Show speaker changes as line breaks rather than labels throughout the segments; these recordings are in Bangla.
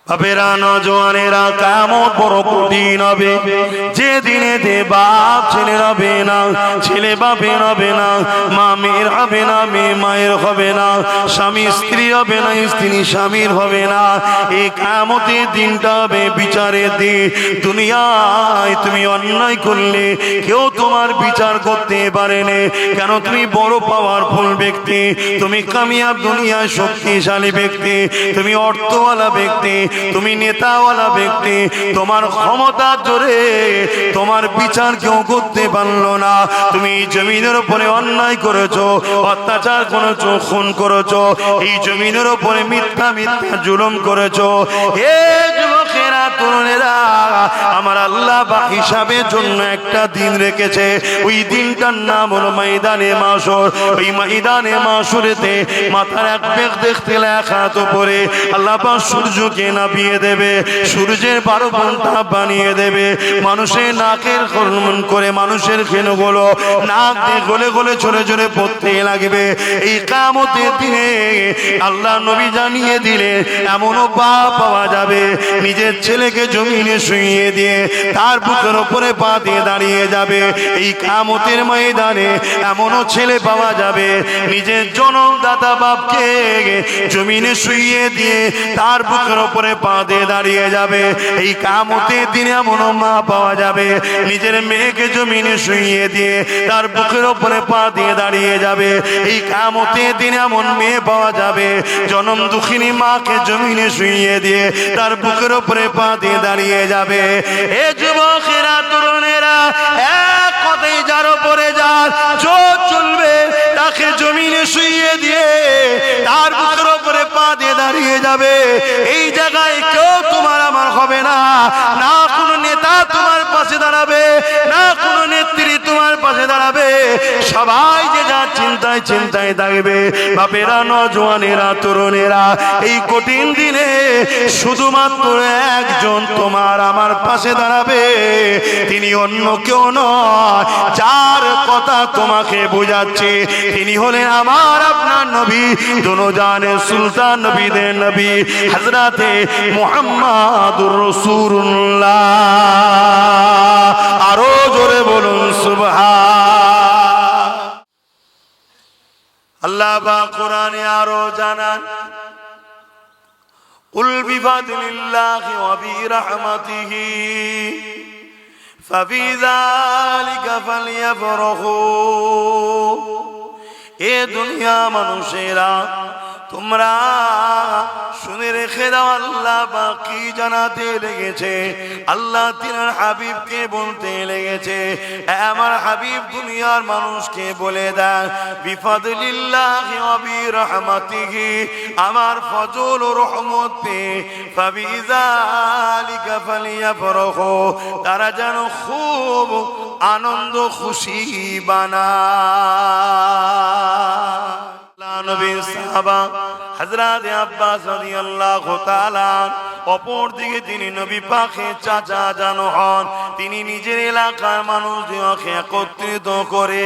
বাপেরা নওজওয়ানেরা কিয়ামত বড় কঠিন হবে, যে দিনে দে বাপ ছেলের হবে না, ছেলে বাপের হবে না, মা মেয়ের হবে না, মেয়ে মায়ের হবে না, স্বামী স্ত্রী হবে না, স্ত্রী স্বামীর হবে না। এই কিয়ামতের দিনটা হবে বিচারের দিন। দুনিয়ায় তুমি অন্যায় করলে কেউ তোমার বিচার করতে পারে না, কেন তুমি বড় পাওয়ারফুল ব্যক্তি, তুমি কামিয়াব দুনিয়ায় শক্তিশালী ব্যক্তি, তুমি অর্থওয়ালা ব্যক্তি, তুমি নেতাওয়ালা ব্যক্তি, তোমার ক্ষমতার জোরে তোমার বিচার কেউ করতে পারলো না। তুমি জমিনের উপরে অন্যায় করেছো, অত্যাচার করেছো, খুন করেছো, এই জমিনের উপরে মিথ্যা মিথ্যা জুলুম করেছো। হে যুবকেরা, তরুণেরা, আমার আল্লাহ বা হিসাবের জন্য একটা দিন রেখেছে। ওই দিনটার নাম হলো ময়দানে মাশর। ওই ময়দানে মাশরেতে মাথার এক বেগ দেখতে লেখা তো পরে আল্লাহ পাক সূর্যকে নামিয়ে দেবে, সূর্যের 12 ঘন্টা বানিয়ে দেবে। মানুষের নাকের কর্মন করে মানুষের খেনগুলো নাক দিয়ে গলে গলে চলে চলে পড়তে লাগবে। এই কিয়ামতের দিনে আল্লাহ নবী জানিয়ে দিলে এমনও বাপ পাওয়া যাবে নিজের ছেলেকে জমিনে শুইয়ে দিয়ে তার বুকের উপরে পা দিয়ে দাঁড়িয়ে যাবে। এই কিয়ামতের ময়দানে এমনও ছেলে পাওয়া যাবে নিজের জন্মদাতা বাপকে জমিনে শুইয়ে দিয়ে তার বুকের উপরে পা দিয়ে দাঁড়িয়ে যাবে। এই কিয়ামতের দিনে এমনও মা পাওয়া যাবে নিজের মেয়েকে জমিনে শুইয়ে দিয়ে তার বুকের উপরে পা দিয়ে দাঁড়িয়ে যাবে। এই কিয়ামতের দিনে এমন মেয়ে পাওয়া যাবে জনম দুঃখিনী মাকে জমিনে শুইয়ে দিয়ে তার বুকের উপরে পা দিয়ে দাঁড়িয়ে যাবে। এ যুবকেরা, তরুণেরা, এক কথাই যার উপরে যার জোর চলবে তাকে জমিনে শুইয়ে দিয়ে তার বুকের উপরে পা দিয়ে দাঁড়িয়ে যাবে। এই জায়গায় কেউ তোমার আমার হবে না, না কোনো নেতা তোমার পাশে দাঁড়াবে, না কোনো নেত্রী তোমার পাশে দাঁড়াবে। সবাই যে যার চিন্তায় চিন্তায় থাকবে। বাপেরা, নওজওয়ানেরা, তরুণেরা, এই কঠিন দিনে শুধুমাত্র একজন তোমার আমার পাশে দাঁড়াবে, তিনি অন্য কেউ নয়। যার কথা তোমাকে বোঝাচ্ছে তিনি হলেন আমার আপনার নবী, দুনিয়ার সুলতান নবীদের নবী হযরতে মুহাম্মাদুর রাসূলুল্লাহ। আরো জোরে বলুন সুবহান। আল্লাহ পাক কোরআনে আরো জানান, কুল বিফাদলিল্লাহি ওয়া বিরহমাতিহি ফাবিযালিকা ফালইফরাহু। এ দুনিয়া মানুষেরা, তোমরা শুনে রেখে দাও, আল্লাহ পাক কি জানাতে লেগেছে। আল্লাহ তিনার হাবিবকে বলতে লেগেছে, আমার হাবিব দুনিয়ার মানুষকে বলে দেন, বিফাদলিল্লাহি ওয়া বিরহমাতিহি, আমার ফজল ও রহমত পে ফাবিযালিকা ফালইফরাহু, তারা যেন খুব আনন্দ খুশি বানায়। নবীর সাহাবা হযরত আব্বাস রাদিয়াল্লাহু তাআলা, অপর দিকে তিনি নবী পাকের চাচা জানো হন। তিনি নিজের এলাকার মানুষদেরকে একত্রিত করে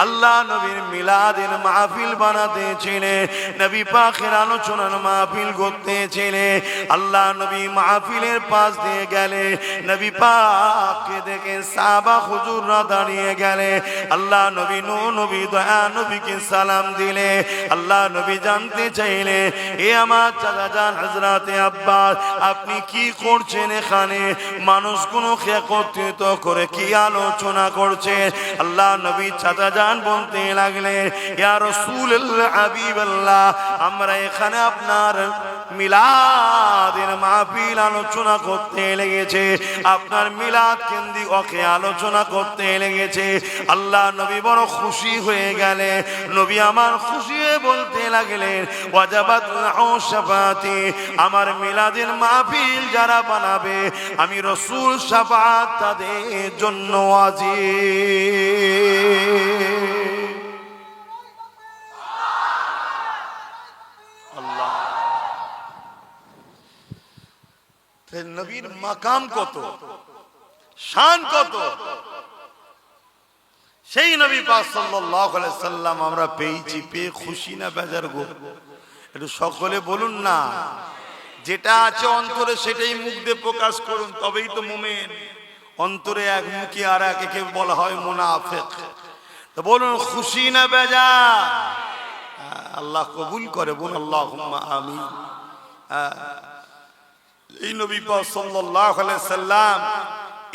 আল্লাহ নবীর মিলাদের মাহফিল বানাতেছিলেন, নবী পাকের আলোচনার মাহফিল করতেছিলেন। আল্লাহ নবী মাহফিলের পাশ দিয়ে গেলে নবী পাককে দেখে সাহাবা হুজুররা দাঁড়িয়ে গেলে আল্লাহ নবী নবী দয়া নবীকে সালাম দিলে। আল্লাহ নবী জানতে চাইলে, এ আমার চাচা জান হযরতে আব্বাস, আপনি কি করছেন এখানে? মানুষগুলো একত্রিত করে কি আলোচনা করছেন? আল্লাহ নবী চাচা জান বলতে লাগলেন, ইয়া রাসূলুল্লাহ, হাবিবাল্লাহ, আমরা এখানে আপনার মিলাদের মাহফিল আলোচনা করতে লেগেছে, আপনার মিলাদ কেন্দ্রিক ওকে আলোচনা করতে লেগেছে। আল্লাহ নবী বড় খুশি হয়ে গেলে। নবী আমার খুশি হয়ে বলতে লাগলেন, ওয়াজাবাত লাহু শাফাআতি, আমার মিলাদের মাহফিল যারা বানাবে আমি রাসূল শাফাআত তাদের জন্য ওয়াজিব। আল্লাহ, নবীর মাকাম কত, শান কত, সেই নবী পাক সাল্লাল্লাহু আলাইহি সাল্লাম আমরা পেয়েছি, পেয়ে খুশি না বেজার গো? একটু সকলে বলুন না। যেটা আছে অন্তরে সেটাই মুখ দিয়ে প্রকাশ করুন, তবেই তো মুমিন। অন্তরে এক মুখী আর একে বলা হয় মুনাফিক। তো বলুন খুশি না বেজার? আল্লাহ কবুল করে, বলুন আল্লাহুম্মা আমিন। এই নবী পাক সাল্লাল্লাহু আলাইহি সাল্লাম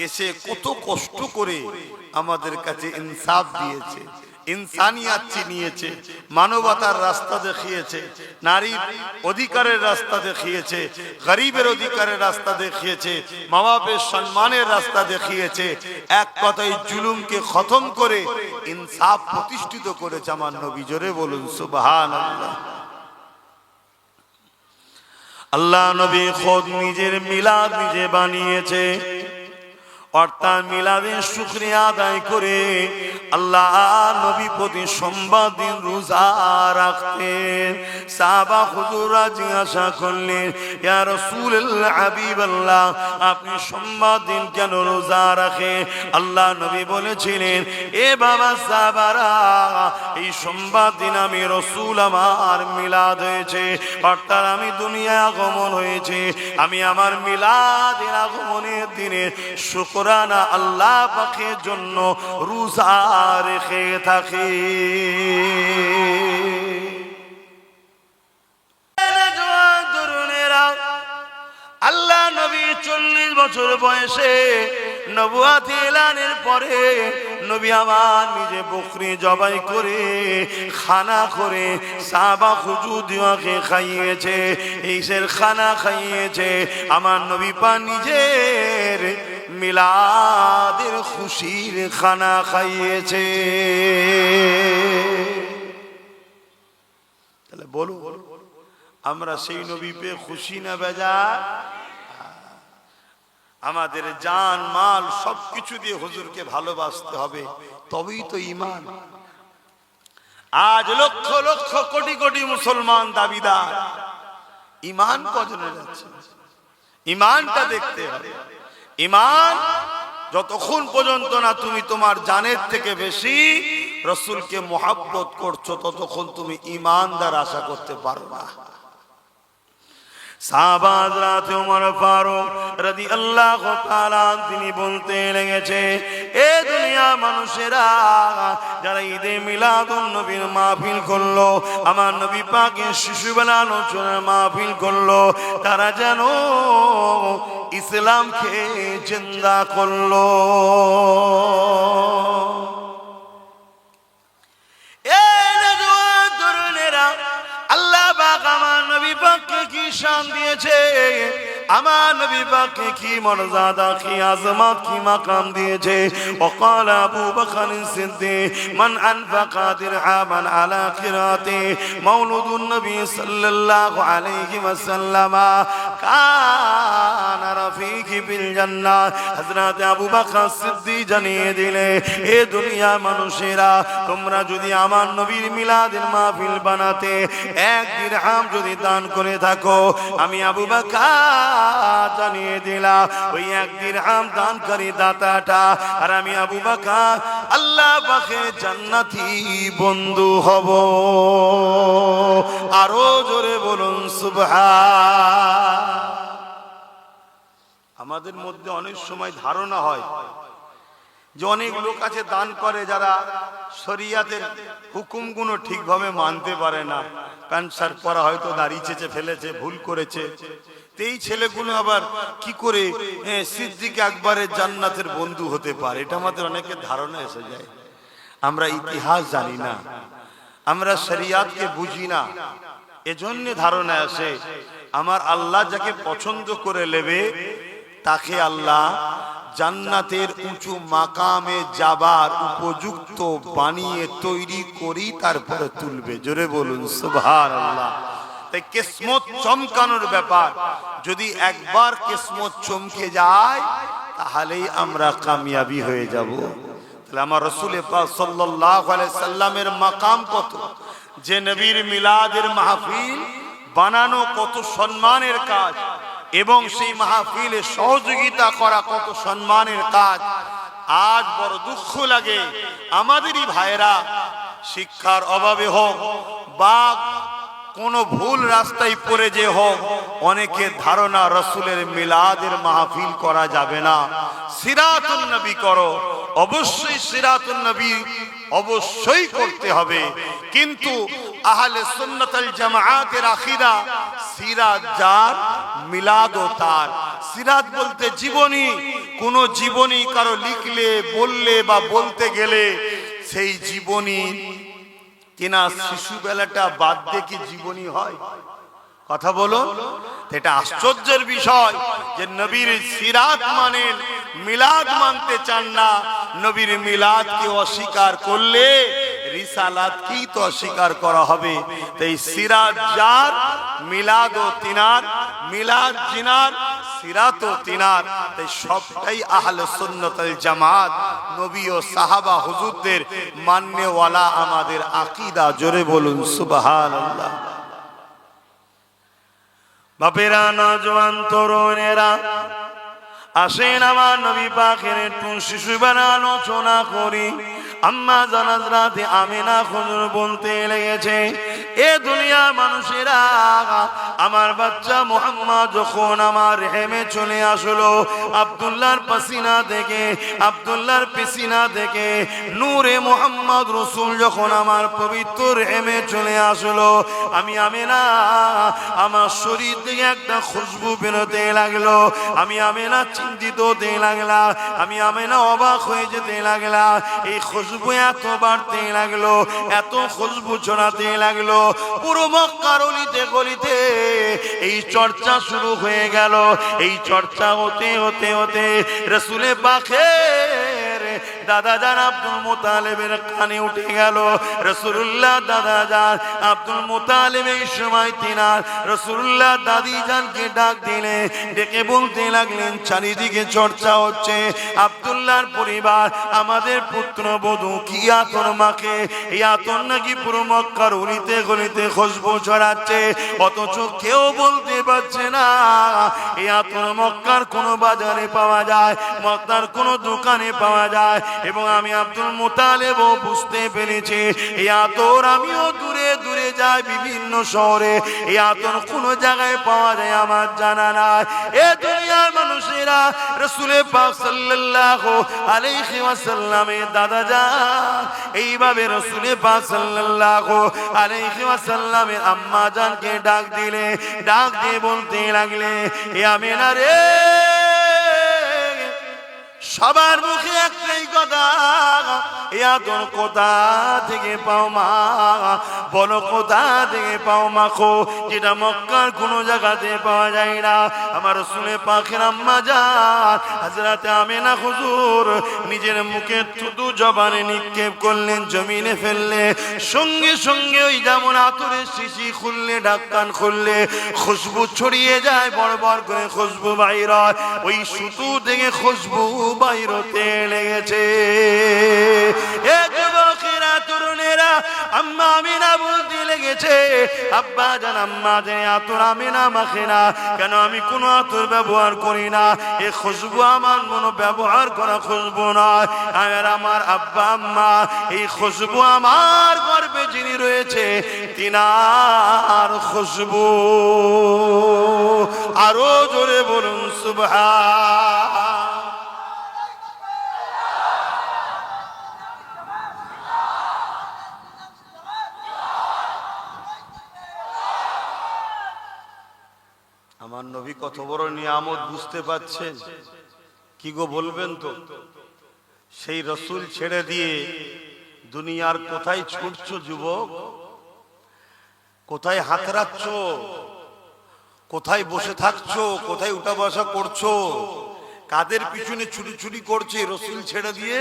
এসে কত কষ্ট করে আমাদের কাছে ইনসাফ দিয়েছে, ইনসানিয়াত চিনিয়েছে, মানবতার রাস্তা দেখিয়েছে, নারীর অধিকারের রাস্তা দেখিয়েছে, গরিবের অধিকারের রাস্তা দেখিয়েছে, মা বাপের সম্মানের রাস্তা দেখিয়েছে। এক কথায় জুলুমকে খতম করে ইনসাফ প্রতিষ্ঠিত করেছে আমার নবী। জোরে বলুন সুবহানাল্লাহ। আল্লাহ নবী খোদ নিজের মিলাদ নিজে বানিয়েছে, অর্থাৎ মিলাদের শুকরিয়া আদায় করে আল্লাহ নবী প্রতি সোমবার দিন রোজা রাখতেন। সাহাবা হুজুররা জিজ্ঞাসা করলেন, ইয়া রাসূলুল্লাহ হাবিবাল্লাহ, আপনি সোমবার দিন কেন রোজা রাখেন? আল্লাহ নবী বলেছিলেন, এ বাবা সাহাবারা, এই সোমবার দিন আমি রাসূল আমার মিলাদ হয়েছে, অর্থাৎ আমি দুনিয়ায় আগমন হয়েছে, আমি আমার মিলাদের আগমনের দিনে শুকরানা আল্লাহ পাকের জন্য রোজা রেখে থাকি। আল্লাহ নবী 40 বছর বয়সে নবুয়ত এলানের পরে নবী আমার নিজে বকরি জবাই করে খানা করে সাহাবা হুজুরকে খাইয়েছে, এইসের খানা খাইয়েছে। আমার নবী পাক নিজের মিলাদের খুশির খানা খাইয়েছে। তাহলে বলো, আমরা সেই নবী পেয়ে খুশি না বেজার? আমাদের জান মাল সবকিছু দিয়ে হুজুরকে ভালোবাসতে হবে, তবেই তো ঈমান। আজ লক্ষ লক্ষ কোটি কোটি মুসলমান দাবিদার, ঈমান কজনের আছে? ঈমানটা দেখতে হবে। ঈমান যতক্ষণ পর্যন্ত না তুমি তোমার জানের থেকে বেশি রাসূলকে মুহাব্বত করছো, ততক্ষণ তুমি ঈমানদার আশা করতে পারো না। সাহাবা হযরত ওমর ফারুক রাদিয়াল্লাহু তাআলা তিনি বলতে লেগেছে, এ দুনিয়া মানুষেরা যারা ঈদে মিলাদুন নবীর মাহফিল করলো, আমার নবী পাকের শিশুবেলা আলোচনার মাহফিল করলো, তারা যেন ইসলামকে জিন্দা করলো। আল্লাহ পাক আমার নবী পাককে কি শান দিয়েছে, আমার নবী পাককে কি মর্যাদা, কি আজমত, কি মাকাম দিয়েছে। ওয়াকাল আবু বকর সিদ্দিক, মান আনফাকা দিরহামান আলা কিরাতি মাউলুদুন নবী সাল্লাল্লাহু আলাইহি ওয়াসাল্লাম কানা রাফিকি বিল জান্নাহ। হযরত আবু বকর সিদ্দিক জানিয়ে দিলে, এ দুনিয়া মানুষেরা, তোমরা যদি আমার নবীর মিলাদের মাহফিল বানাতে 1 দিরহাম যদি দান করে থাকো, আমি আবু বকর জানিয়ে দিলাম ওই 1 দিরহাম দানকারী দাতাটা আর আমি আবু বকর আল্লাহ পাকের জান্নাতি বন্ধু হব। আরো জোরে বলুন সুবহান। আমাদের মধ্যে অনেক সময় ধারণা হয় যে অনেক লোক আছে দান করে যারা শরিয়াতের হুকুমগুলো ঠিকভাবে মানতে পারে না, প্যান্ট শার্ট পরা হয়তো দাড়ি চেঁচে ফেলেছে, ভুল করেছে। এই ছেলেগুলো আবার কি করে সিদ্দিক আকবরের জান্নাতের বন্ধু হতে পারে, এটা আমাদের অনেকের ধারণা এসে যায়। আমরা ইতিহাস জানি না, আমরা শরিয়াতকে বুঝি না, এজন্য ধারণা আসে। আমার আল্লাহ যাকে পছন্দ করে নেবে তাকে আল্লাহ জান্নাতের উঁচু মাকামে যাবার উপযুক্ত বানিয়ে তৈরি করি তারপরে তুলবে। জোরে বলুন সুবহানাল্লাহ। তাই কিসমত চমকানোর ব্যাপার, যদি একবার কিসমত চমকে যায় তাহলেই আমরা কামিয়াবি হয়ে যাব। তাহলে আমার রাসূল পাক সাল্লাল্লাহু আলাইহি সাল্লামের মাকাম কত, যে নবীর মিলাদের মাহফিল বানানো কত সম্মানের কাজ, এবং সেই মাহফিলে সহযোগিতা করা কত সম্মানের কাজ। আজ বড় দুঃখ লাগে আমাদেরই ভাইরা শিক্ষার অভাবে হোক বা
কোনো ভুল রাস্তায় পড়ে যে হোক, অনেকের ধারণা রসুলের মিলাদের মাহফিল করা যাবে না, সিরাতুন নবী করো। অবশ্যই সিরাতুন নবী অবশ্যই করতে হবে, কিন্তু আহলে সুন্নাত ওয়াল জামাআতের আকীদা সিরাত যার মিলাদও তার। সিরাত বলতে জীবনী, কোন জীবনী কারো লিখলে বললে বা বলতে গেলে সেই জীবনী কিনা শিশুবেলাটা বাদ দিয়ে কি জীবনী হয়? কথা বলো। এটা আশ্চর্যের বিষয় যে নবীর সিরাত মানেন, মিলাদ মানতে চান না। নবীর মিলাদকে অস্বীকার করলে রিসালাতকেই তো অস্বীকার করা হবে। তাই সিরাত যার, মিলাদও তিনার, মিলাদ জিনার, সিরাতও তিনার। তাই সবটাই আহলে সুন্নাত ওয়াল জামাত, নবী ও সাহাবা হুজুরদের মাননেওয়ালা আমাদের আকীদা। জোরে বলুন সুবহানাল্লাহ।
বাপেরা, নওজোয়ান তরুণেরা, আসেন আমার নবী পাকের একটু শিশুবেলা আলোচনা করি। আম্মা জান হযরত আমিনা হুজুর বলতে লেগেছে, এ দুনিয়ার মানুষেরা, আমার বাচ্চা মুহাম্মদ যখন আমার রেহেমে চলে আসলো, আব্দুল্লাহর পাসিনা থেকে, আব্দুল্লাহর পেসিনা থেকে নূরে মুহাম্মদ রাসূল যখন আমার পবিত্র রেহেমে চলে আসলো, আমি আমিনা, আমার শরীর থেকে একটা খুশবু বেরোতে লাগলো। আমি আমিনা চিন্তিত হতে লাগলা, আমি আমিনা অবাক হয়ে যেতে লাগলা। এই খুশবু এত বাড়তে লাগলো, এত খুশবু ছড়াতে লাগলো, পুরো মক্কার অলিতে গলিতে এই চর্চা শুরু হয়ে গেল। এই চর্চা হতে হতে হতে রাসূলে পাকের দাদা জান আব্দুল মুতালিবের কানে উঠে গেল। রাসূলুল্লাহ দাদা জান আব্দুল মুতালিব এই সময় তিনার রাসূলুল্লাহ দাদি জানকে ডাক দিলে, ডেকে বলতে লাগলেন, চারিদিকে চর্চা হচ্ছে, আব্দুল্লাহর পরিবার আমাদের পুত্রবধূ কি আতর মাখে, এই আতর নাকি পুরো মক্কার অলিতে গলিতে খুশবু ছড়াচ্ছে, অথচ কেউ বলতে পারছে না এই আতর মক্কার কোনো বাজারে পাওয়া যায়, মক্কার কোনো দোকানে পাওয়া যায়। এবং আমি আব্দুল মুতালিবও বুঝতে পেরেছি এই আতর আমিও দূরে দূরে যাই বিভিন্ন শহরে, এই আতর কোনো জায়গায় পাওয়া যায় আমার জানা নাই। এ দুনিয়ার মানুষেরা, রাসূল পাক সাল্লাল্লাহু আলাইহি ওয়াসাল্লামের দাদা জান এইভাবে রাসূল পাক সাল্লাল্লাহু আলাইহি ওয়াসাল্লামের আম্মা জানকে ডাক দিলে, ডাক দিয়ে বলতে লাগলে, এ আমিনা রে, সবার মুখে একটাই কথা, এ আতর কোথা থেকে পাও মা, বলো কোথা থেকে পাও মা খো, যেটা মক্কার কোনো জায়গাতে পাওয়া যায় না। আমার রাসূল পাকের আম্মা জান হযরত আমিনা হুজুর নিজের মুখে থুতু জবানে নিক্ষেপ করলেন, জমিনে ফেললে, সঙ্গে সঙ্গে ওই যেমন আতরের শিশি খুললে, ঢাকন খুললে খুশবু ছড়িয়ে যায়, বড় বড় করে খুশবু বাইর হয়, ওই সুতু থেকে খুশবু বাইর হতে লেগেছে। এ যুবকেরা, তরুণেরা, আম্মা আমিনা বলতে লেগেছে, আব্বা জান আম্মা জান আতর আমিনা মাখে না কেন, আমি কোনো আতর ব্যবহার করি না, এ খুশবু আমার মনো ব্যবহার করা খুশবু নয়। আর আমার আব্বা আম্মা, এই খুশবু আমার গর্ভে যিনি রয়েছে তিনার খুশবু। আরো জোরে বলুন সুবহান। আমার নবী কত বড় নিয়ামত বুঝতে পাচ্ছেন? কি গো বলবেন তো? সেই রসুল ছেড়ে দিয়ে দুনিয়ার কোথায় ছুটছো যুবক? কোথায় হাতড়াচ্ছ? কোথায় বসে থাকছো? কোথায় উঠা বসা করছো? কাদের পিছনে ছুটি ছুটি করছে? রসুল ছেড়ে দিয়ে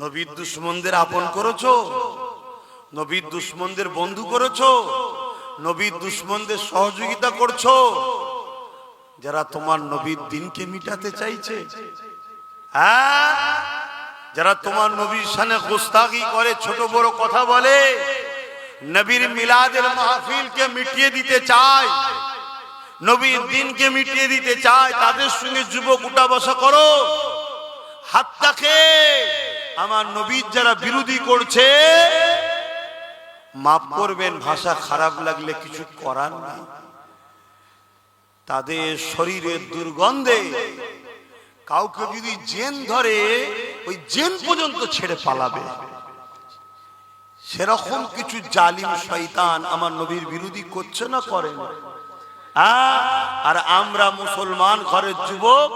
নবীর দুশমনদের আপন করেছো, নবীর দুশমনদের বন্ধু করেছো, নবীর দুশমনদের সহযোগিতা করছো, যারা তোমার নবীর দিনকে মিটাতে চাইছে, হ্যাঁ, যারা তোমার নবীর শানে গোস্তাখি করে, ছোট বড় কথা বলে, নবীর মিলাদের মাহফিলকে মিটিয়ে দিতে চায়, নবীর দিনকে মিটিয়ে দিতে চায়, তাদের সঙ্গে যুবক উঠা বসা করো। হাতটাকে আমার নবীর যারা বিরোধী করছে,
মাফ করবেন, ভাষা খারাপ লাগলে কিছু করার নেই। তাদের শরীরের দুর্গন্ধে কাউকে যদি জেন ধরে ওই জেন পর্যন্ত ছেড়ে পালাবে। সেরকম কিছু জালিম শয়তান আমার নবীর বিরোধী করছে না, করে না। আর আমরা মুসলমান ঘরের যুবক,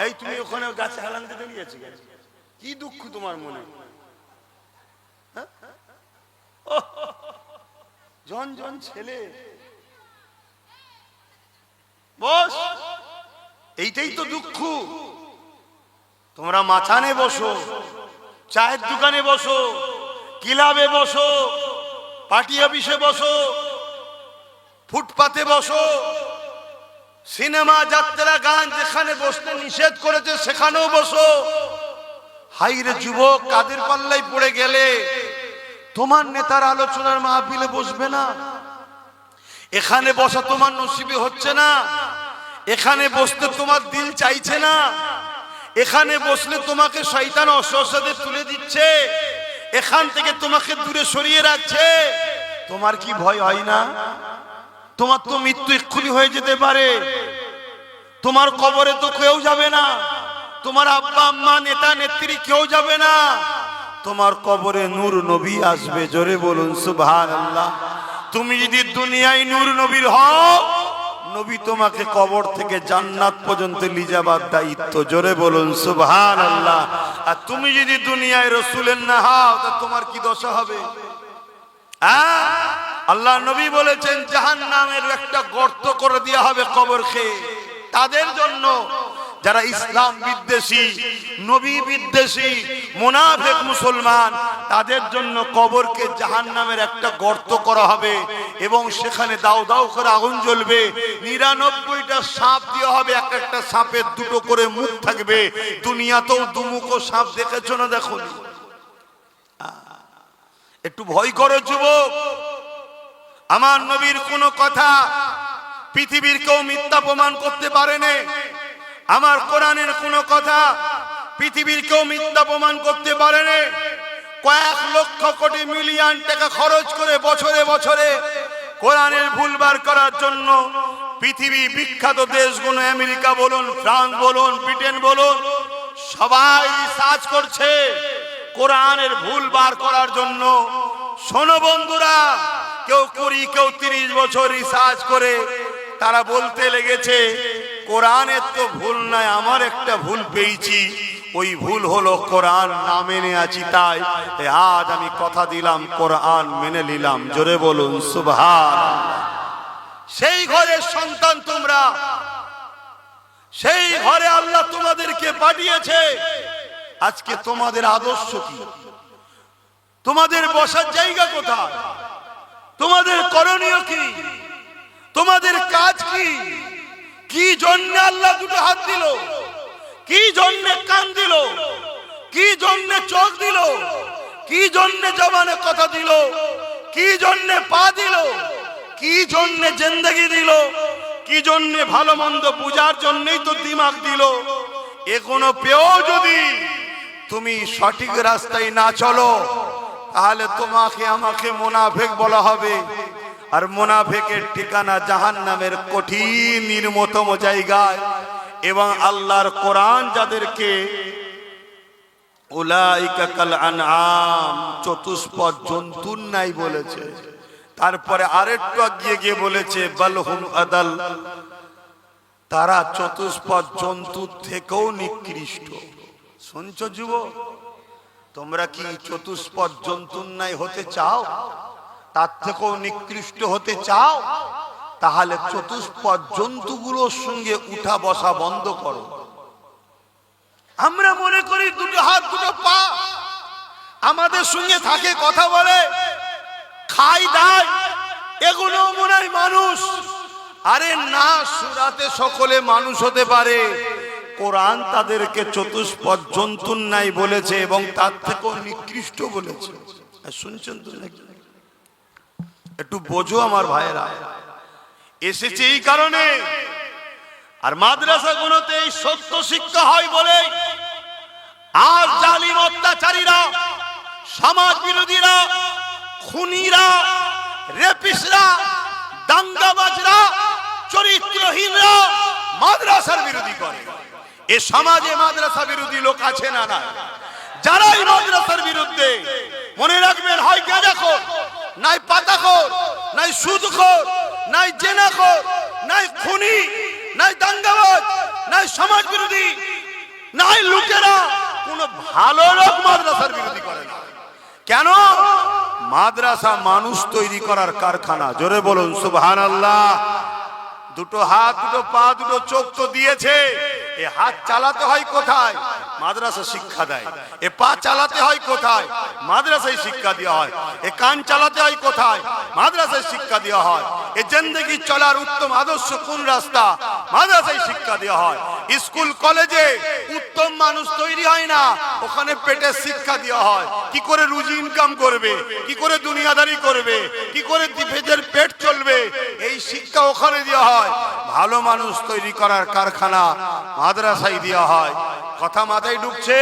এই তুমি ওখানে গাছে হেলান দিতে নিয়েছি, কি দুঃখ তোমার মনে? জন জন ছেলে বস, এইটাই তো দুঃখ। তোমরা মাথানে বসো, চায়ের দোকানে বসো, ক্লাবে বসো, পার্টি অফিসে বসো, ফুটপাতে বসো, সিনেমা যাত্রা গান যেখানে বসতে নিষেধ করেছে সেখানেও বসো। হাইরে যুবক, কাদের পাল্লাই পড়ে গেলে? তোমার নেতার আলোচনার মাহফিলে বসবে না, এখানে বসা তোমার নসিবে হচ্ছে না, এখানে বসতে তোমার দিল চাইছে না, এখানে বসলে তোমাকে শয়তান অস্বস্থাতে তুলে দিচ্ছে, এখান থেকে তোমাকে দূরে সরিয়ে রাখছে। তোমার কি ভয় হয় না? তোমার তো মৃত্যু এক্ষুনি হয়ে যেতে পারে, তোমার কবরে তো কেউ যাবে না, তোমার আব্বা আম্মা নেতা নেত্রী কেউ যাবে না, তোমার কবরে নূর নবী আসবে। জোরে বলুন সুবহানাল্লাহ। তুমি যদি দুনিয়ায় নূর নবীর হও, নবী তোমাকে কবর থেকে জান্নাত পর্যন্ত নিয়ে যাবার দায়িত্ব। জোরে বলুন সুবহানাল্লাহ। আর তুমি যদি দুনিয়ায় রাসূলের না হও, তা তোমার কি দশা হবে? আল্লাহ নবী বলেছেন জাহান্নামের একটা গর্ত করে দেওয়া হবে কবরকে তাদের জন্য যারা ইসলাম বিদ্বেষী, নবী বিদ্বেষী, মুনাফিক মুসলমান, তাদের জন্য কবরকে জাহান্নামের একটা গর্ত করা হবে এবং সেখানে দাও দাও করে আগুন জ্বলবে। 99টা সাপ দেওয়া হবে, এক একটা সাপের দুটো করে মুখ থাকবে। দুনিয়াতেও দুমুখো সাপ দেখেছো না? দেখো, একটু ভয় করো যুবক। আমার নবীর কোনো কথা পৃথিবীর কেউ মিথ্যা প্রমাণ করতে পারেনি। আমার কোরআনের কোনো কথা পৃথিবীর কেউ মিথ্যা প্রমাণ করতে পারেনি। কয়েক লক্ষ কোটি মিলিয়ন টাকা খরচ করে বছরে বছরে কোরআনের ভুল বার করার জন্য পৃথিবী বিখ্যাত দেশগুলো, আমেরিকা বলুন, ফ্রান্স বলুন, ব্রিটেন বলুন, সবাই রিসার্চ করছে কোরআনের ভুল বার করার জন্য। শোনো বন্ধুরা, কেউ 20, কেউ 30 বছর রিসার্চ করে তারা বলতে লেগেছে কোরআনের তো ভুল নাই, আমার একটা ভুল পেয়েছি, ওই ভুল হলো কোরআন না মেনে আছি। তাই আজ আমি কথা দিলাম, কোরআন মেনে নিলাম। জোরে বলুন সুবহানাল্লাহ। সেই ঘরের সন্তান তোমরা, সেই ঘরে আল্লাহ তোমাদেরকে পাঠিয়েছে। আজকে তোমাদের আদর্শ কি? তোমাদের বসার জায়গা কোথায়? তোমাদের করণীয় কি? তোমাদের কাজ কি? কি জন্য আল্লাহ দুটো হাত দিল? কি জন্য কান দিল? কি জন্য চোখ দিল? কি জন্য জবানে কথা দিল? কি জন্য পা দিল? কি জন্য জিন্দেগি দিল? কি জন্য ভালো মন্দ বুঝার জন্যই তো দিমাগ দিল। এগুলো পেও যদি তুমি সঠিক রাস্তায় না চলো, তাহলে তোমাকে আমাকে মুনাফিক বলা হবে। আর মুনাফিকের ঠিকানা জাহান্নামের কঠিন নির্মমতম জায়গায়। এবং আল্লাহর কোরআন যাদেরকে উলাইকা কাল আনআম, চতুষ্পদ জন্তুর নাই বলেছে, তারপরে আরেকটু গিয়ে বলেছে বালহুম আদাল, তারা চতুষ্পদ জন্তুর থেকেও নিকৃষ্ট। শুনছো যুবক, তোমরা কি চতুষ্পদ জন্তুর নাই হতে চাও? তার থেকেও নিকৃষ্ট হতে চাও? তাহলে চতুষ্পদ জন্তুগুলোর সঙ্গে উঠা বসা বন্ধ করো। আমরা মনে করি দুটো হাত দুটো পা আমাদের সঙ্গে থাকে, কথা বলে, খাই দায়, এগুলো মনে হয় মানুষ। আরে না, সূরাতে সকলে মানুষ হতে পারে। কোরআন তাদেরকে চতুষ্পদ জন্তুর নাই বলেছে এবং তার থেকেও নিকৃষ্ট বলেছে। শুনছেন তো নাকি? একটু বোঝো আমার ভাইয়েরা, এসেছে এই কারণে। আর মাদ্রাসাগুলোতে এই সত্য শিক্ষা হয় বলে আজ জালিম অত্যাচারীরা, সমাজ বিরোধীরা খুনিরা, রেপিস্টরা, দাঙ্গাবাজরা, চরিত্রহীনরা মাদ্রাসার বিরোধী করে। এ সমাজে মাদ্রাসা বিরোধী লোক আছে না না? যারাই মাদ্রাসার বিরুদ্ধে, মনে রাখবেন, হয় গাঁজাখোর, নাই পাতাখোর, নাই সুদখোর, নাই জেনাখোর, নাই খুনি, নাই দাঙ্গাবাজ, নাই সমাজ বিরোধী, নাই লুটেরা, কোন ভালো লোক মাদ্রাসার বিরোধী করে না। কেন? মাদ্রাসা মানুষ তৈরি করার কারখানা। জোরে বলুন সুবহানাল্লাহ। দুটো হাত, দুটো পা, দুটো চোখ তো দিয়েছে। এ হাত চালাতে হয় কোথায়? মাদ্রাসা শিক্ষা দেয়। এ পা চালাতে হয় কোথায়? মাদ্রাসায় শিক্ষা দেওয়া হয়। এ কান চালাতে হয় কোথায়? মাদ্রাসায় শিক্ষা দেওয়া হয়। এ জিন্দেগি চলার উত্তম আদর্শ কোন রাস্তা? মাদ্রাসায় শিক্ষা দেওয়া হয়। স্কুল কলেজে উত্তম মানুষ তৈরি হয় না, ওখানে পেটের শিক্ষা দেওয়া হয়। কি করে রুজি ইনকাম করবে, কি করে দুনিয়াদারি করবে, কি করে দিপেজের পেট চলবে, এই শিক্ষা ওখানে দেওয়া হয়। ভালো মানুষ তৈরি করার কারখানা মাদ্রাসায় দেওয়া হয়। কথা মাথায় ঢুকছে?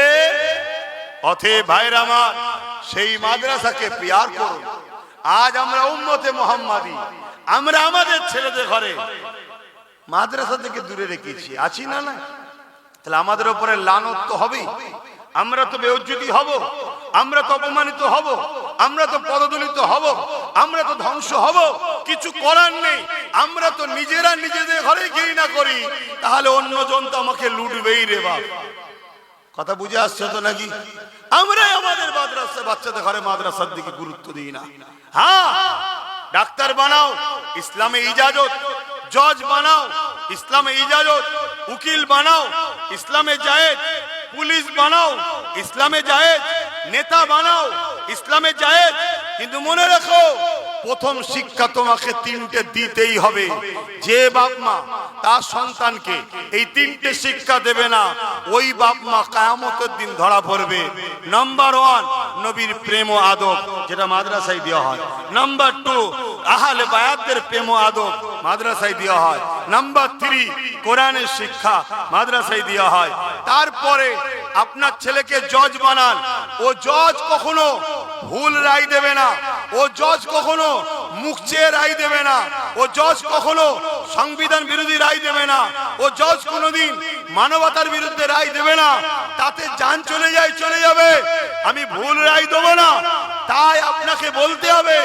অতএব ভাইরা আমার, সেই মাদ্রাসাকে প্যার করুন। আজ আমরা উম্মতে মুহাম্মাদি, আমরা আমাদের ছেলেদের ঘরে মাদ্রাসা থেকে দূরে রেখেছি, আছি না না? তাহলে আমাদের উপরে লানত তো হবেই। আমরা তো বেইজ্জতি হব, আমরা তো অপমানিত হব, আমরা তো পদদলিত হব, আমরা তো ধ্বংস হব। কিছু করার নেই। আমরা তো নিজেরা নিজেদের ঘরে ঘৃণা করি, তাহলে অন্যজন তো আমাকে লুটবেই রে বাপ। কথা বুঝে আসছে তো নাকি? আমরাই আমাদের মাদ্রাসা, বাচ্চাদের ঘরে মাদ্রাসার দিকে গুরুত্ব দিই না। হ্যাঁ, ডাক্তার বানাও, ইসলামে ইজাজত। জজ বানাও, ইসলামে ইজাজত। উকিল বানাও, ইসলামে জায়েজ। পুলিশ বানাও, ইসলামে জায়েজ। নেতা বানাও, ইসলামে জায়েজ। কিন্তু মনে রাখো, প্রথম শিক্ষা তোমাকে তিনটে দিতেই হবে। যে বাপ মা তার সন্তানকে এই তিনটে শিক্ষা দেবে না, ওই বাপ মা কিয়ামতের দিন ধরা পড়বে। নাম্বার 1, নবীর প্রেম ও আদব, যেটা মাদ্রাসায় দেওয়া হয়। নাম্বার 2, আহলে বায়াতদের প্রেম ও আদব, মাদ্রাসায় দেওয়া হয়। নাম্বার 3, কোরআনের শিক্ষা, মাদ্রাসায় দেওয়া হয়। তারপরে আপনার ছেলেকে জজ বানান। ও জজ কখনো ভুল রায় দেবে না, ও জজ কখনো মুখ চেয়ে রায় দেবে না, ও জজ কখনো সংবিধান বিরোধী রায় দেবে না, ও জজ কোনোদিন মানবতার বিরুদ্ধে রায় দেবে না। তাতে জান চলে যায়, চলে যাবে। আমি ভুল রায় দেবো না। তাই আপনাকে বলতে হবে,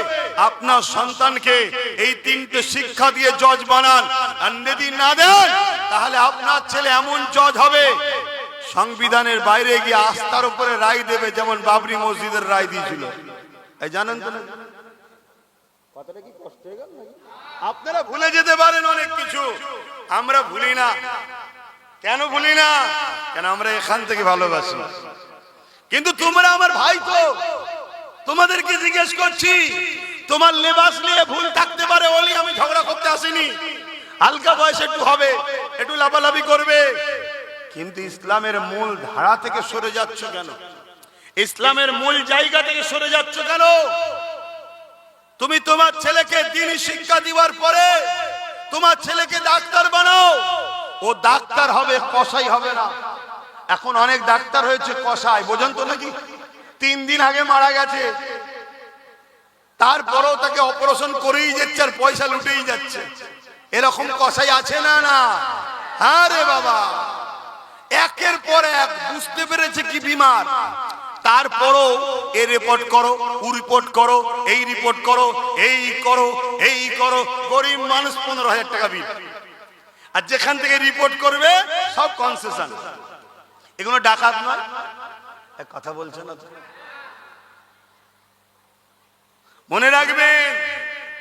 আপনার সন্তানকে এই তিনটে শিক্ষা দিয়ে জজ বানান। আর যদি না দেন, তাহলে আপনার ছেলে এমন জজ হবে, সংবিধানের বাইরে গিয়ে আস্থার উপরে রায় দেবে, যেমন বাবরি মসজিদের রায় দিয়েছিল। এই জানেন তো না? কথাটা কি কষ্ট হয়ে গেল নাকি? আপনারা ভুলে যেতে পারেন অনেক কিছু, আমরা ভুলি না। কেন ভুলি না? কেন আমরা এখান থেকে ভালোবাসি। কিন্তু তোমরা আমার ভাই, তো তোমাদেরকে জিজ্ঞেস করছি, তোমার লেবাস নিয়ে ভুল থাকতে পারে, বলি আমি ঝগড়া করতে আসিনি। হালকা বয়সে একটু হবে, একটু লাফালাফি করবে, কিন্তু ইসলামের মূল ধারা থেকে সরে যাচ্ছ কেন? ইসলামের মূল জায়গা থেকে সরে যাচ্ছ কেন? তুমি তোমার ছেলেকে দ্বীনি শিক্ষা দিবার পরে তোমার ছেলেকে ডাক্তার বানাও। ও ডাক্তার হবে, কসাই হবে না। এখন অনেক ডাক্তার হয়েছে কসাই, বোঝেন তো নাকি? 3 দিন আগে মারা গেছে, তারপরেও তাকে অপারেশন করেই যাচ্ছে আর পয়সা লুটেই যাচ্ছে। এরকম কসাই আছে না না? হ্যাঁ রে বাবা, একের পর এক বুঝতে পেরেছে কি বিমার, তারপরও এ রিপোর্ট করো, ও রিপোর্ট করো, এই রিপোর্ট করো, এই করো, এই করো। গরিব মানুষ 15,000 টাকা বিল। আর যেখান থেকে রিপোর্ট করবে সব কনসেশন। এগুলো ডাকাত নয়? এক কথা বলছে না তো? মনে রাখবেন,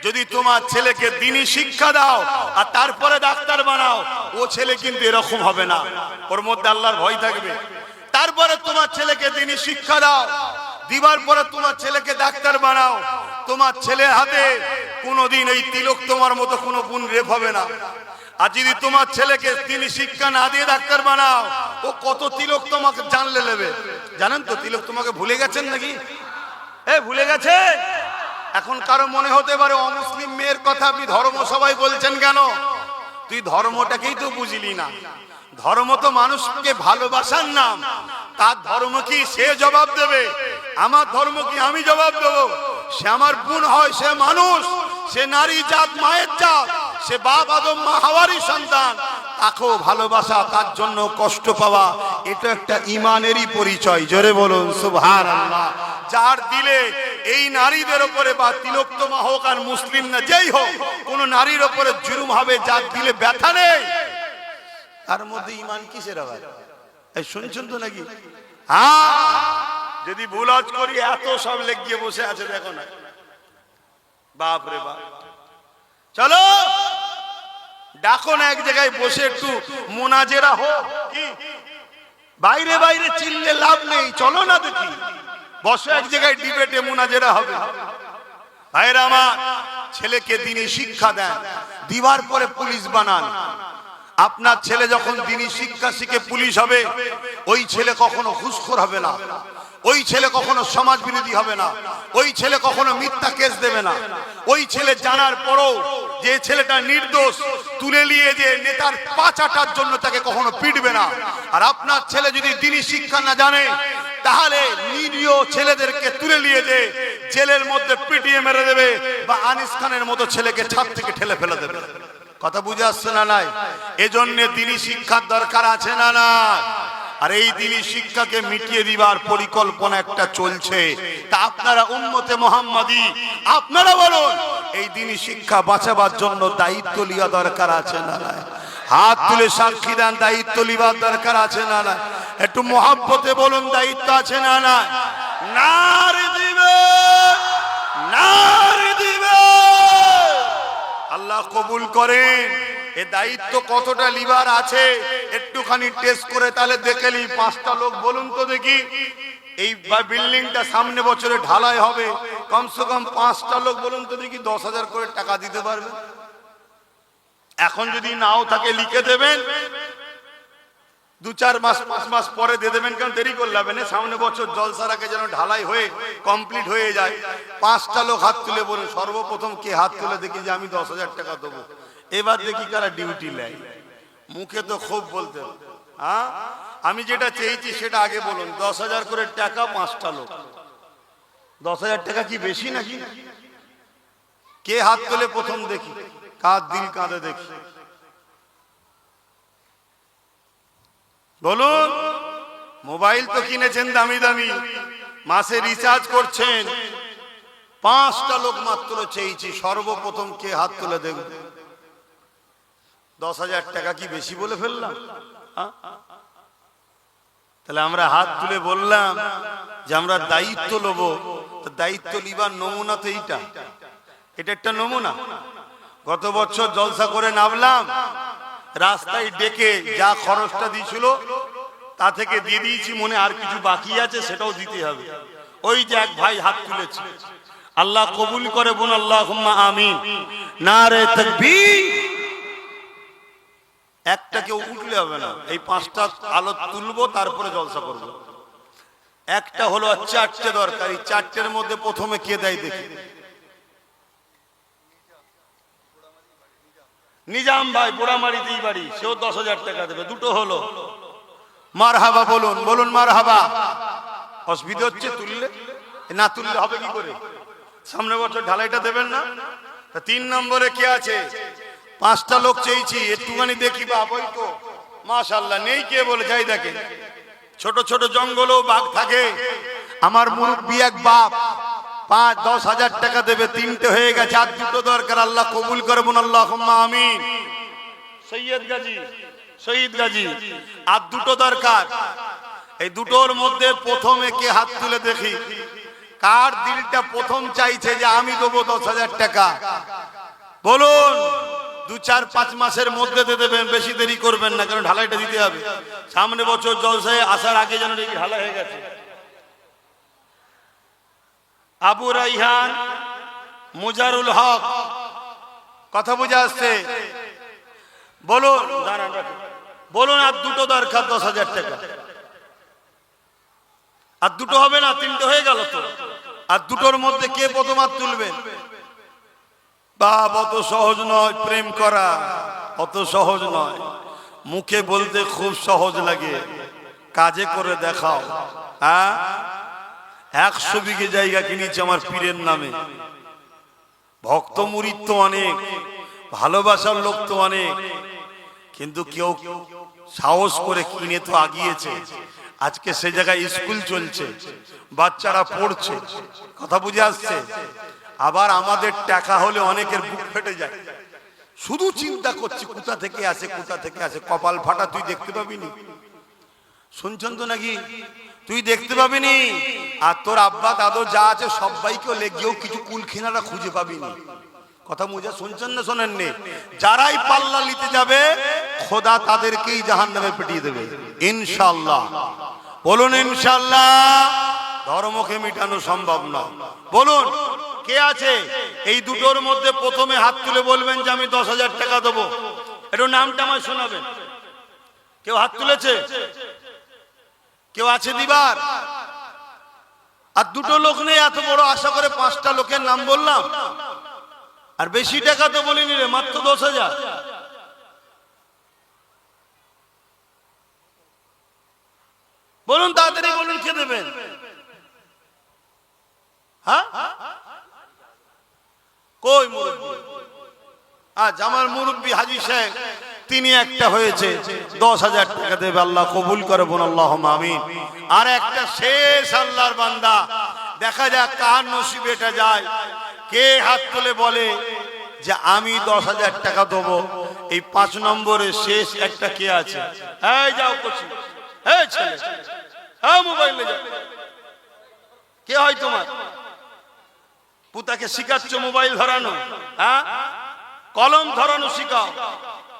যদি তোমার ছেলেকে দ্বীনি শিক্ষা দাও আর তারপরে ডাক্তার বানাও, ও ছেলে কিন্তু এরকম হবে না, ওর মধ্যে আল্লাহর ভয় থাকবে। তারপরে তোমার ছেলেকে দ্বীনি শিক্ষা দাও, দিবার পরে তোমার ছেলেকে ডাক্তার বানাও, তোমার ছেলের হাতে কোনোদিন এই তিলক তোমার মতো কোনো গুণ রেপ হবে না। আর যদি তোমার ছেলেকে দ্বীনি শিক্ষা না দিয়ে ডাক্তার বানাও, ও কত তিলক তোমাকে জানলে নেবে। জানেন তো তিলক তোমাকে ভুলে গেছেন নাকি? ভুলে গেছে? এখন কারো মনে হতে পারে অমুসলিম মেয়ের কথা আপনি ধর্ম সবাই বলছেন কেন? তুই ধর্মটাকেই তো বুঝলি না। ধর্ম তো মানুষকে ভালোবাসার নাম। তার ধর্ম কি সে জবাব দেবে, আমার ধর্ম কি আমি জবাব দেবো? সে আমার বোন হয়, সে মানুষ, সে নারী জাত, মায়ের জাত, সে বাপ আদম মা হাওয়ারই সন্তান, তাকেও ভালোবাসা, তার জন্য কষ্ট পাওয়া, এটা একটা ইমানেরই পরিচয়। জোরে বলুন সুবহানাল্লাহ। যার দিলে এই নারীদের উপরে বা তিলোত্তমা হোক আর মুসলিম না যেই হোক, কোন নারীর উপরে জুলুম হবে, যার দিলে ব্যথা নেই, তার মধ্যে ইমান কিসের আবার? এই শুনছেন তো নাকি? হ্যাঁ, যদি ভুল করি এত সব লেগিয়ে বসে আছে, দেখো না, বাপ রে বাপ। চলো ডাকো না এক জায়গায় বসে একটু মোনাজেরা হোক। কি বাইরে বাইরে চিল্লে লাভ নেই, চলো না দেখি, বসো এক জায়গায়, ডিবেটে মোনাজেরা হবে। ভাইরা আমার, ছেলেকে দিনী শিক্ষা দেন, দিবার পরে পুলিশ বানান। আপনার ছেলে যখন দিনী শিক্ষা শিখে পুলিশ হবে, ওই ছেলে কখনো ঘুষখোর হবে না, ওই ছেলে কখনো সমাজ বিরোধী হবে না, ওই ছেলে কখনো মিথ্যা কেস দেবে না। ওই ছেলে জানার পরও যে ছেলেটা নির্দোষ, তুলে নিয়ে যে নেতার পাচাটার জন্য তাকে কখনো পিটবে না। আর আপনার ছেলে যদি দিনী শিক্ষা না জানে, তাহলে নিরীহ ছেলেদেরকে তুলে নিয়ে যে জেলের মধ্যে পিটিয়ে মেরে দেবে, বা আনিস খানের মতো ছেলেকে ছাদ থেকে ঠেলে ফেলে দেবে। কথা বুঝে আসছে না? নাই? এজন্য দিনী শিক্ষার দরকার আছে না না? আর এই দিনী শিক্ষাকে মিটিয়ে দিবার পরিকল্পনা একটা চলছে। তা আপনারা উম্মতে মুহাম্মাদি, আপনারা বলুন, এই দিনী শিক্ষা বাঁচাবার জন্য দায়িত্ব লিয়া দরকার আছে না নাই? হাত তুলে সাক্ষী দেন, দায়িত্ব লিবার দরকার আছে না নাই? একটু মহব্বতে বলুন, দায়িত্ব আছে না নাই? নারী দিবে, নারী দিবে। আল্লাহ কবুল করেন। এ দায়িত্ব কতটা লিবার আছে একটুখানি টেস্ট করে তাহলে দেখে নি। 5টা লোক বলুন তো দেখি, এই বিল্ডিংটা সামনে বছরে ঢালাই হবে, কমসে কম 5টা লোক বলুন তো দেখি 10,000 করে টাকা দিতে পারবে? এখন যদি নাও থাকে লিখে দেবেন, 2-4 মাস 5 মাস পরে দিয়ে দেবেন, কারণ দেরি করলে হবে না। সামনে বছর জলসার আগে যেন ঢালাই হয়ে কমপ্লিট হয়ে যায়। 5টা লোক হাত তুলে বলুন, সর্বপ্রথম কে হাত তুলে দেখি যে আমি 10,000 টাকা দেবো। এবার দেখি কারা ডিউটি নেয়। মুখে তো খুব বলতে, হ্যাঁ আমি যেটা চেয়েছি সেটা আগে বলুন। 10,000 করে টাকা, 5টা লোক। 10,000 টাকা কি বেশি নাকি? কে হাত তুলে প্রথম দেখি, কার দিল কাঁদে দেখি, বলুন। মোবাইল তো কিনেছেন দামি দামি, মাসে রিচার্জ করছেন, 5টা লোক মাত্র চেয়েছি, সর্বপ্রথম কে হাত তুলে দেখবে? 10,000 টাকা কি বেশি বলে ফেললাম? তাহলে আমরা হাত তুলে বললাম যে আমরা দায়িত্ব নেব। তো দায়িত্ব লিবার নমুনা তো এইটা, এটা একটা নমুনা। গত বছর জলসা করে নামলাম, রাস্তায় ডেকে যা খরচটা দিয়েছিল তা থেকে দিয়ে দিয়েছি, মনে আর কিছু বাকি আছে সেটাও দিতে হবে। ওই যে এক ভাই হাত তুলেছে, আল্লাহ কবুল করে বোন, আল্লাহুম্মা আমিন। নারে তাকবীর। একটা কেউ উঠলে হবে না, এই 5টা আলো তুলবো, তারপরে জলসা করব। একটা হলো 4টে দরকার, এই 4টের মধ্যে প্রথমে কে দেয় দেখি? নিজাম ভাই, পোড়ামারিতেই বাড়ি, সেও 10,000 টাকা দেবে। 2টো হলো। মারহাবা বলুন, বলুন মারহাবা। অসুবিধা হচ্ছে তুললে? না তুললে হবে কি করে? সামনে বছর ঢালাইটা দেবেন না? 3 নম্বরে কে আছে? 5টা লোক চেয়েছি, একটুখানি দেখি বাপ। ওই তো মাশাআল্লাহ, নেই কে বলে? যাই দেখেন, ছোট ছোট জঙ্গলেও বাঘ থাকে। আমার মুরব্বি এক বাপ 5-10 হাজার টাকা দেবে, 3টে হয়ে গেছে, আর 2টো দরকার। আল্লাহ কবুল করবেন, আল্লাহুম্মা আমিন। সৈয়দ গাজী, শহীদ গাজী, আর 2টো দরকার। এই 2টোর মধ্যে প্রথমে কে হাত তুলে দেখি? কার দিলটা প্রথম চাইছে যে আমি দেবো 10,000 টাকা? বলুন। 2-4-5 মাসের মধ্যে দিয়ে দেবেন, বেশি দেরি করবেন না, কারণ ঢালাইটা দিতে হবে। সামনে বছর জলসায় আসার আগে যেন দেখি ঢালাই হয়ে গেছে। আবু রাইহান, মুজারুল হক, কথা বুঝে আসছে? বলুন, বলুন। আর 2টো দরকার, 10,000 টাকা। আর 2টো হবে না, 3টে হয়ে গেল তো। আর 2টোর মধ্যে কে প্রথম হাত তুলবেন? বাপ, অত সহজ নয় প্রেম করা, অত সহজ নয়। মুখে বলতে খুব সহজ লাগে, কাজে করে দেখাও। হ্যাঁ, 100 বিঘে জায়গা কিনেছে আমার পীরের নামে। ভক্ত মুরিদ তো অনেক, ভালোবাসার লোক তো অনেক, কিন্তু কেউ সাহস করে কিনে তো আগিয়েছে। আজকে সে জায়গায় স্কুল চলছে, বাচ্চারা পড়ছে, কথা বুঝে আসছে। আবার আমাদের টাকা হলে অনেকের বুক ফেটে যায়, শুধু চিন্তা করছি কোথা থেকে আসে, কোথা থেকে আসে। কপাল ফাটা তুই দেখতে পাবিনি, শুনছেন তো নাকি? তুই দেখতে পাবিনি, আর তোর আব্বা দাদু যা আছে সবাইকেও লেগেও কিছু কুলখিনারা খুঁজে পাবিনি। কথা মুজে শুনছেন না শোনেননি? যারাই পাল্লা নিতে যাবে খোদা তাদেরকেই জাহান্নামে পেটিয়ে দেবে ইনশাআল্লাহ। বলুন ইনশাআল্লাহ। ধর্মকে মিটানো সম্ভব না। বলুন কে আছে এই দুটোর মধ্যে? প্রথমে হাত তুলে বলবেন যে আমি 10,000 টাকা দেবো। একটু নামটা আমায় শোনাবেন। কেউ হাত তুলেছে? কেউ আছে দিবার? আর দুটো লোক নেই, এত বড় আশা করে 5টা লোকের নাম বললাম, আর বেশি টাকা তো বলিনি রে, মাত্র 10,000। বলুন তাড়াতাড়ি বলুন, কে দেবেন? হ্যাঁ কই মুরব্বী? আজ আমার মুরব্বী হাজী সাহেব তিনি একটা হয়েছে, 10,000 টাকা দেবে। আল্লাহ কবুল করে বোন, আল্লাহুম্মা আমিন। আর একটা শেষ আল্লাহর বান্দা, দেখা যাক কার নসিবে এটা যায়। কে হাত তুলে বলে যে আমি 10,000 টাকা দেবো? এই 5 নম্বরে শেষ একটা কে আছে? এই যাও কচি, এই ছেলে, এই মোবাইলে যাও। কে হয় তোমার? পুতাকে শিখাচ্ছ মোবাইল ধরানো? হ্যাঁ, কলম ধরানো শিখাও,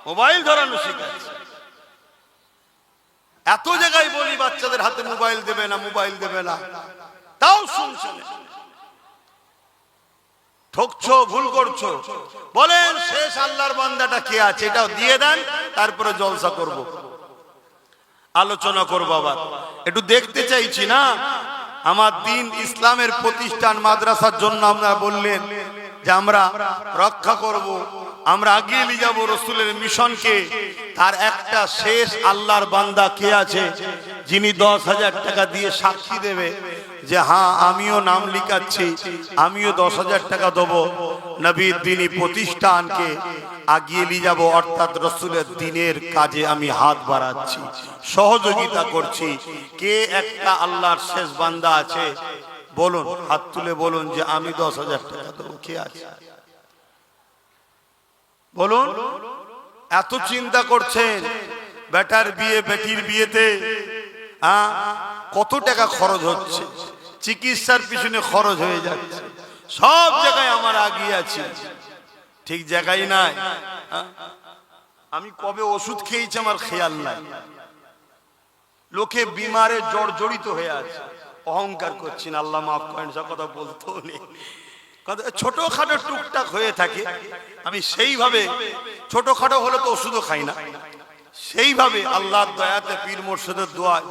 মোবাইল ধরানো শিখাচ্ছ। এত জায়গায় বলি বাচ্চাদের হাতে মোবাইল দেবে না, মোবাইল দেবে না, তাও শুনছো না। ঠকছো, ভুল করছো। বলেন শেষ আল্লাহর বান্দাটা কে আছে? এটাও দিয়ে দেন, তারপরে জলসা করব, আলোচনা করবো। আবার একটু দেখতে চাইছি না আমার দিন ইসলামের প্রতিষ্ঠান মাদ্রাসার জন্য আপনারা বললেন যে আমরা রক্ষা করব, আমরা আগিয়ে নিয়ে যাবো রসুলের মিশনকে। তার একটা শেষ আল্লাহর বান্দা কে আছে যিনি 10,000 টাকা দিয়ে সাক্ষী দেবে যে হ্যাঁ আমিও নাম লিখাচ্ছি, আমিও 10,000 টাকা দেবো, নবীর দ্বীনি প্রতিষ্ঠানকে আগিয়ে নিয়ে যাবো, অর্থাৎ রসুলের দ্বীনের কাজে আমি হাত বাড়াচ্ছি, সহযোগিতা করছি। কে একটা আল্লাহর শেষ বান্দা আছে? বলুন, হাত তুলে বলুন যে আমি 10,000 টাকা দেবো। কে আছে বলুন? এত চিন্তা করছেন বেটার বিয়ে, বেটির বিয়েতে কত টাকা খরচ হচ্ছে, চিকিৎসার পিছনে খরচ হয়ে যাচ্ছে, সব জায়গায় আমার আগিয়ে আছি, ঠিক জায়গায় নাই। আমি কবে ওষুধ খেয়েছি আমার খেয়াল নাই। লোকে বিমারে জর্জরিত হয়ে আছে, অহংকার করছি না, আল্লাহ মাফ করেন, সব কথা বলতেও নেই। ছোটখাটো টুকটাক হয়ে থাকে, আমি সেইভাবে ছোটখাটো হলে তো ওষুধও খাই না, সেইভাবে আল্লাহর দয়াতে পীর মুর্শিদের দোয়ায়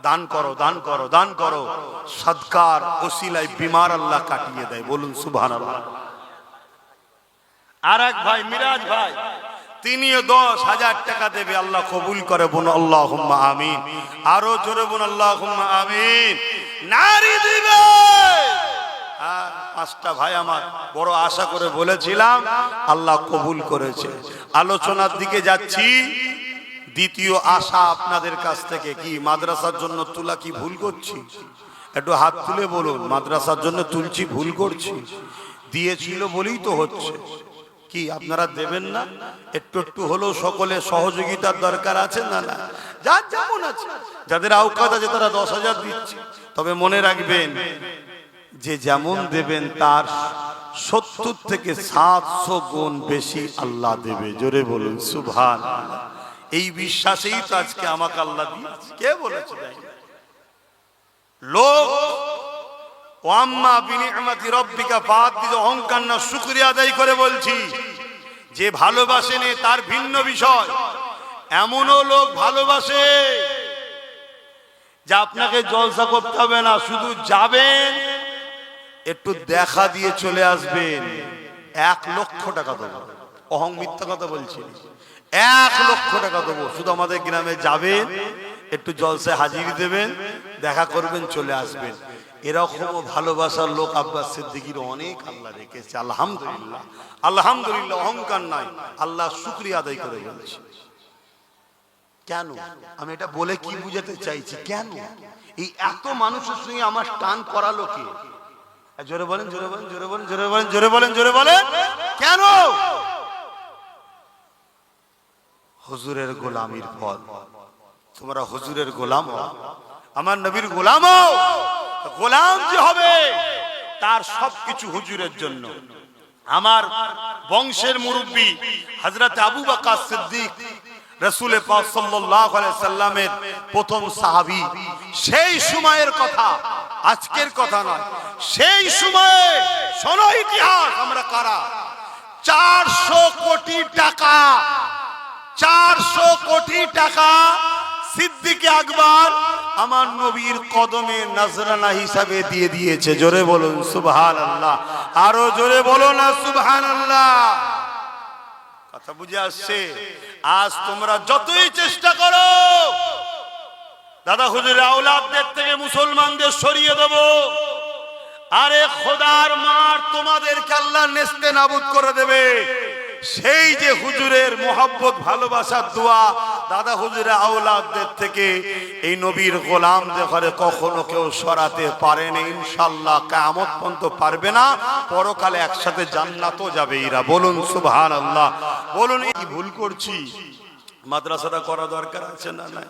দান করো, দান করো, দান করো, সদকার ওসিলায় বিমার আল্লাহ কাটিয়ে দেয়। বলুন সুবহানাল্লাহ। আর এক ভাই মিরাজ ভাই, তিনিও 10,000 টাকা দেবে, আল্লাহ কবুল করে। বোন আল্লাহুম্মা আমিন। আরো জোরে বোন আল্লাহুম্মা আমিন। নারী দিবে। 5টা ভাই আমার বড় আশা করে বলেছিলাম, আল্লাহ কবুল করেছে। আলোচনার দিকে যাচ্ছি। দ্বিতীয় আশা আপনাদের কাছ থেকে কি মাদ্রাসার জন্য তোলা কি ভুল করছি? একটু হাত তুলে বলুন, মাদ্রাসার জন্য তুলছি ভুল করছি? দিয়েছিল বলেই তো হচ্ছে। কি আপনারা দেবেন না? একটু একটু হলেও সকলে সহযোগিতার দরকার আছে না? না, যার যেমন আছে, যাদের আওকাত আছে তারা 10,000 দিচ্ছে। তবে মনে রাখবেন যে যেমন দেবেন তার 70 থেকে 700 গুণ বেশি আল্লাহ দেবে। জোরে বলুন সুবহানাল্লাহ। এই বিশ্বাসেই তো আজকে আমাকে আল্লাহ দিয়েছে। কে বলেছে? লোক ওয়াম্মা বিনিআমাতি রাব্বিকা ফাহাদ্দিস, অহংকার না, শুকরিয়া আদায় করে বলছি। যে ভালোবাসেন তার ভিন্ন বিষয়। এমনও লোক ভালোবাসে যে আপনাকে জলসা করতে হবে না, শুধু যাবেন একটু দেখা দিয়ে চলে আসবেন, 1 লক্ষ টাকা দেবো। মিথ্যা কথা বলছি, 1 লক্ষ টাকা দেবো, শুধু আমাদের গ্রামে যাবেন, একটু জলসায় হাজির দেবেন, দেখা করবেন, চলে আসবেন। এরকমও ভালোবাসার লোক আব্বাস সিদ্দিকীর অনেক আল্লাহ রেখেছে। আলহামদুলিল্লাহ, আলহামদুলিল্লাহ, অহংকার নাই, আল্লাহ শুকরিয়া আদায় করে বলছি। কেন আমি এটা বলে কি বুঝাতে চাইছি? কেন এই এত মানুষের সঙ্গে আমার টান করালো কে? জোরে বলেন, জোরে বলেন, জোরে বলেন, জোরে বলেন, জোরে বলেন, জোরে বলেন। কেন? হুজুরের গোলামির ফল। তোমরা হুজুরের গোলাম হও, আমার নবীর গোলাম হও। গোলাম যে হবে তার সবকিছু হুজুরের জন্য। আমার বংশের মুরব্বী হযরত আবু বকর সিদ্দিক, রাসূল পাক সাল্লাল্লাহু আলাইহি সাল্লামের প্রথম সাহাবী, সেই সময়ের কথা, আজকের কথা নয়, সেই সময়ে শোনো ইতিহাস। আমরা কারা? 400 কোটি টাকা, 400 কোটি টাকা সিদ্দিক আকবর আমার নবীর কদমে নজরানা হিসাবে দিয়ে দিয়েছে। জোরে বলুন সুবহানাল্লাহ, আরো জোরে বলো না সুবহানাল্লাহ। কথা বুঝে আসছে? আজ তোমরা যতই চেষ্টা করো দাদা হুজুরের আওলাদদের থেকে মুসলমানদের সরিয়ে দেব, আরে খোদার মার তোমাদেরকে আল্লাহ নেস্তে নাবুদ করে দেবে। সেই যে হুজুরের মোহাব্বত, ভালোবাসার দোয়া দাদা হুজুরের আওলাদদের থেকে এই নবীর গোলামদের ঘরে কখনো কেউ সরাতে পারেনি, ইনশাআল্লাহ কিয়ামত পর্যন্ত পারবে না। পরকালে একসাথে জান্নাতও যাবে এরা। বলুন সুবহানাল্লাহ। বলুন কি ভুল করছি? মাদ্রাসাটা করা দরকার আছে না নাই?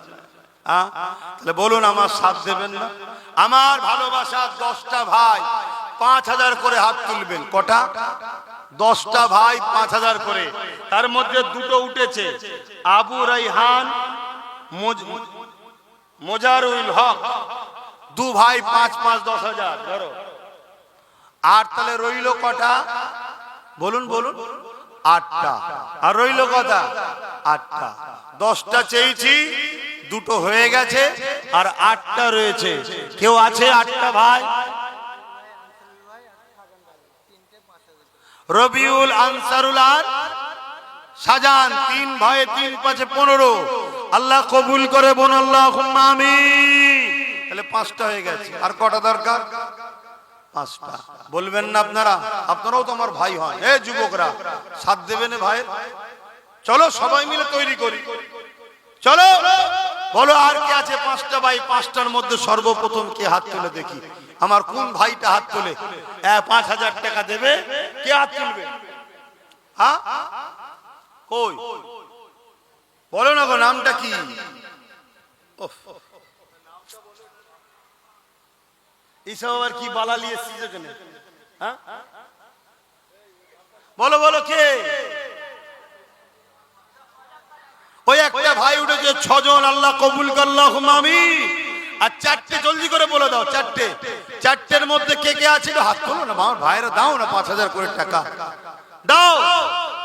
তাহলে বলুন আমার সাথ দেবেন না? আমার ভালোবাসার 10টা ভাই 5000 করে হাত তুলবেন। কটা? 10টা ভাই 5000 করে। তার মধ্যে দুটো উঠেছে, আবু রাইহান, মোজারুল হক, দু ভাই 5-5 10,000 ধরো। আর তাহলে রইল কটা? বলুন বলুন। 8টা। আর রইল কটা? 8টা। 10টা চেয়েছি, দুটো হয়ে গেছে, আর 8টা রয়েছে। কেউ আছে 8টা ভাই? রবিউল, আনসারুল আর শাহজাহান, 3 ভাই, 3 5 15। আল্লাহ কবুল করে বোন, আল্লাহুম্মা আমিন। তাহলে 5টা হয়ে গেছে। আর কটা দরকার? 5টা। বলবেন না আপনারা? আপনারাও তো আমার ভাই হন। এ যুবকরা, সাথ দেবেন ভাই? চলো সবাই মিলে তৈরি করি, চলো। বলো আর কে আছে? 5টা ভাই। 5টার মধ্যে সর্বপ্রথম কে হাত তুলে দেখি? আমার কোন ভাইটা হাত তোলে? 5000 টাকা দেবে। কে হাত তুলবে? হ্যাঁ, কই বলো না গো, নামটা কি? এইসব আবার কি বালালি এসেছিস এখানে? হ্যাঁ, বলো বলো কে? ওই একটা ভাই উঠেছে। 6 জন। আল্লাহ কবুল করুন, আল্লাহুম্মা আমিন। আর 4টে জলদি করে বলে দাও। 4টে। 4টের মধ্যে কে কে আছে? হাত তোলো না আমার ভাইরা, দাও না 5000 করে টাকা দাও।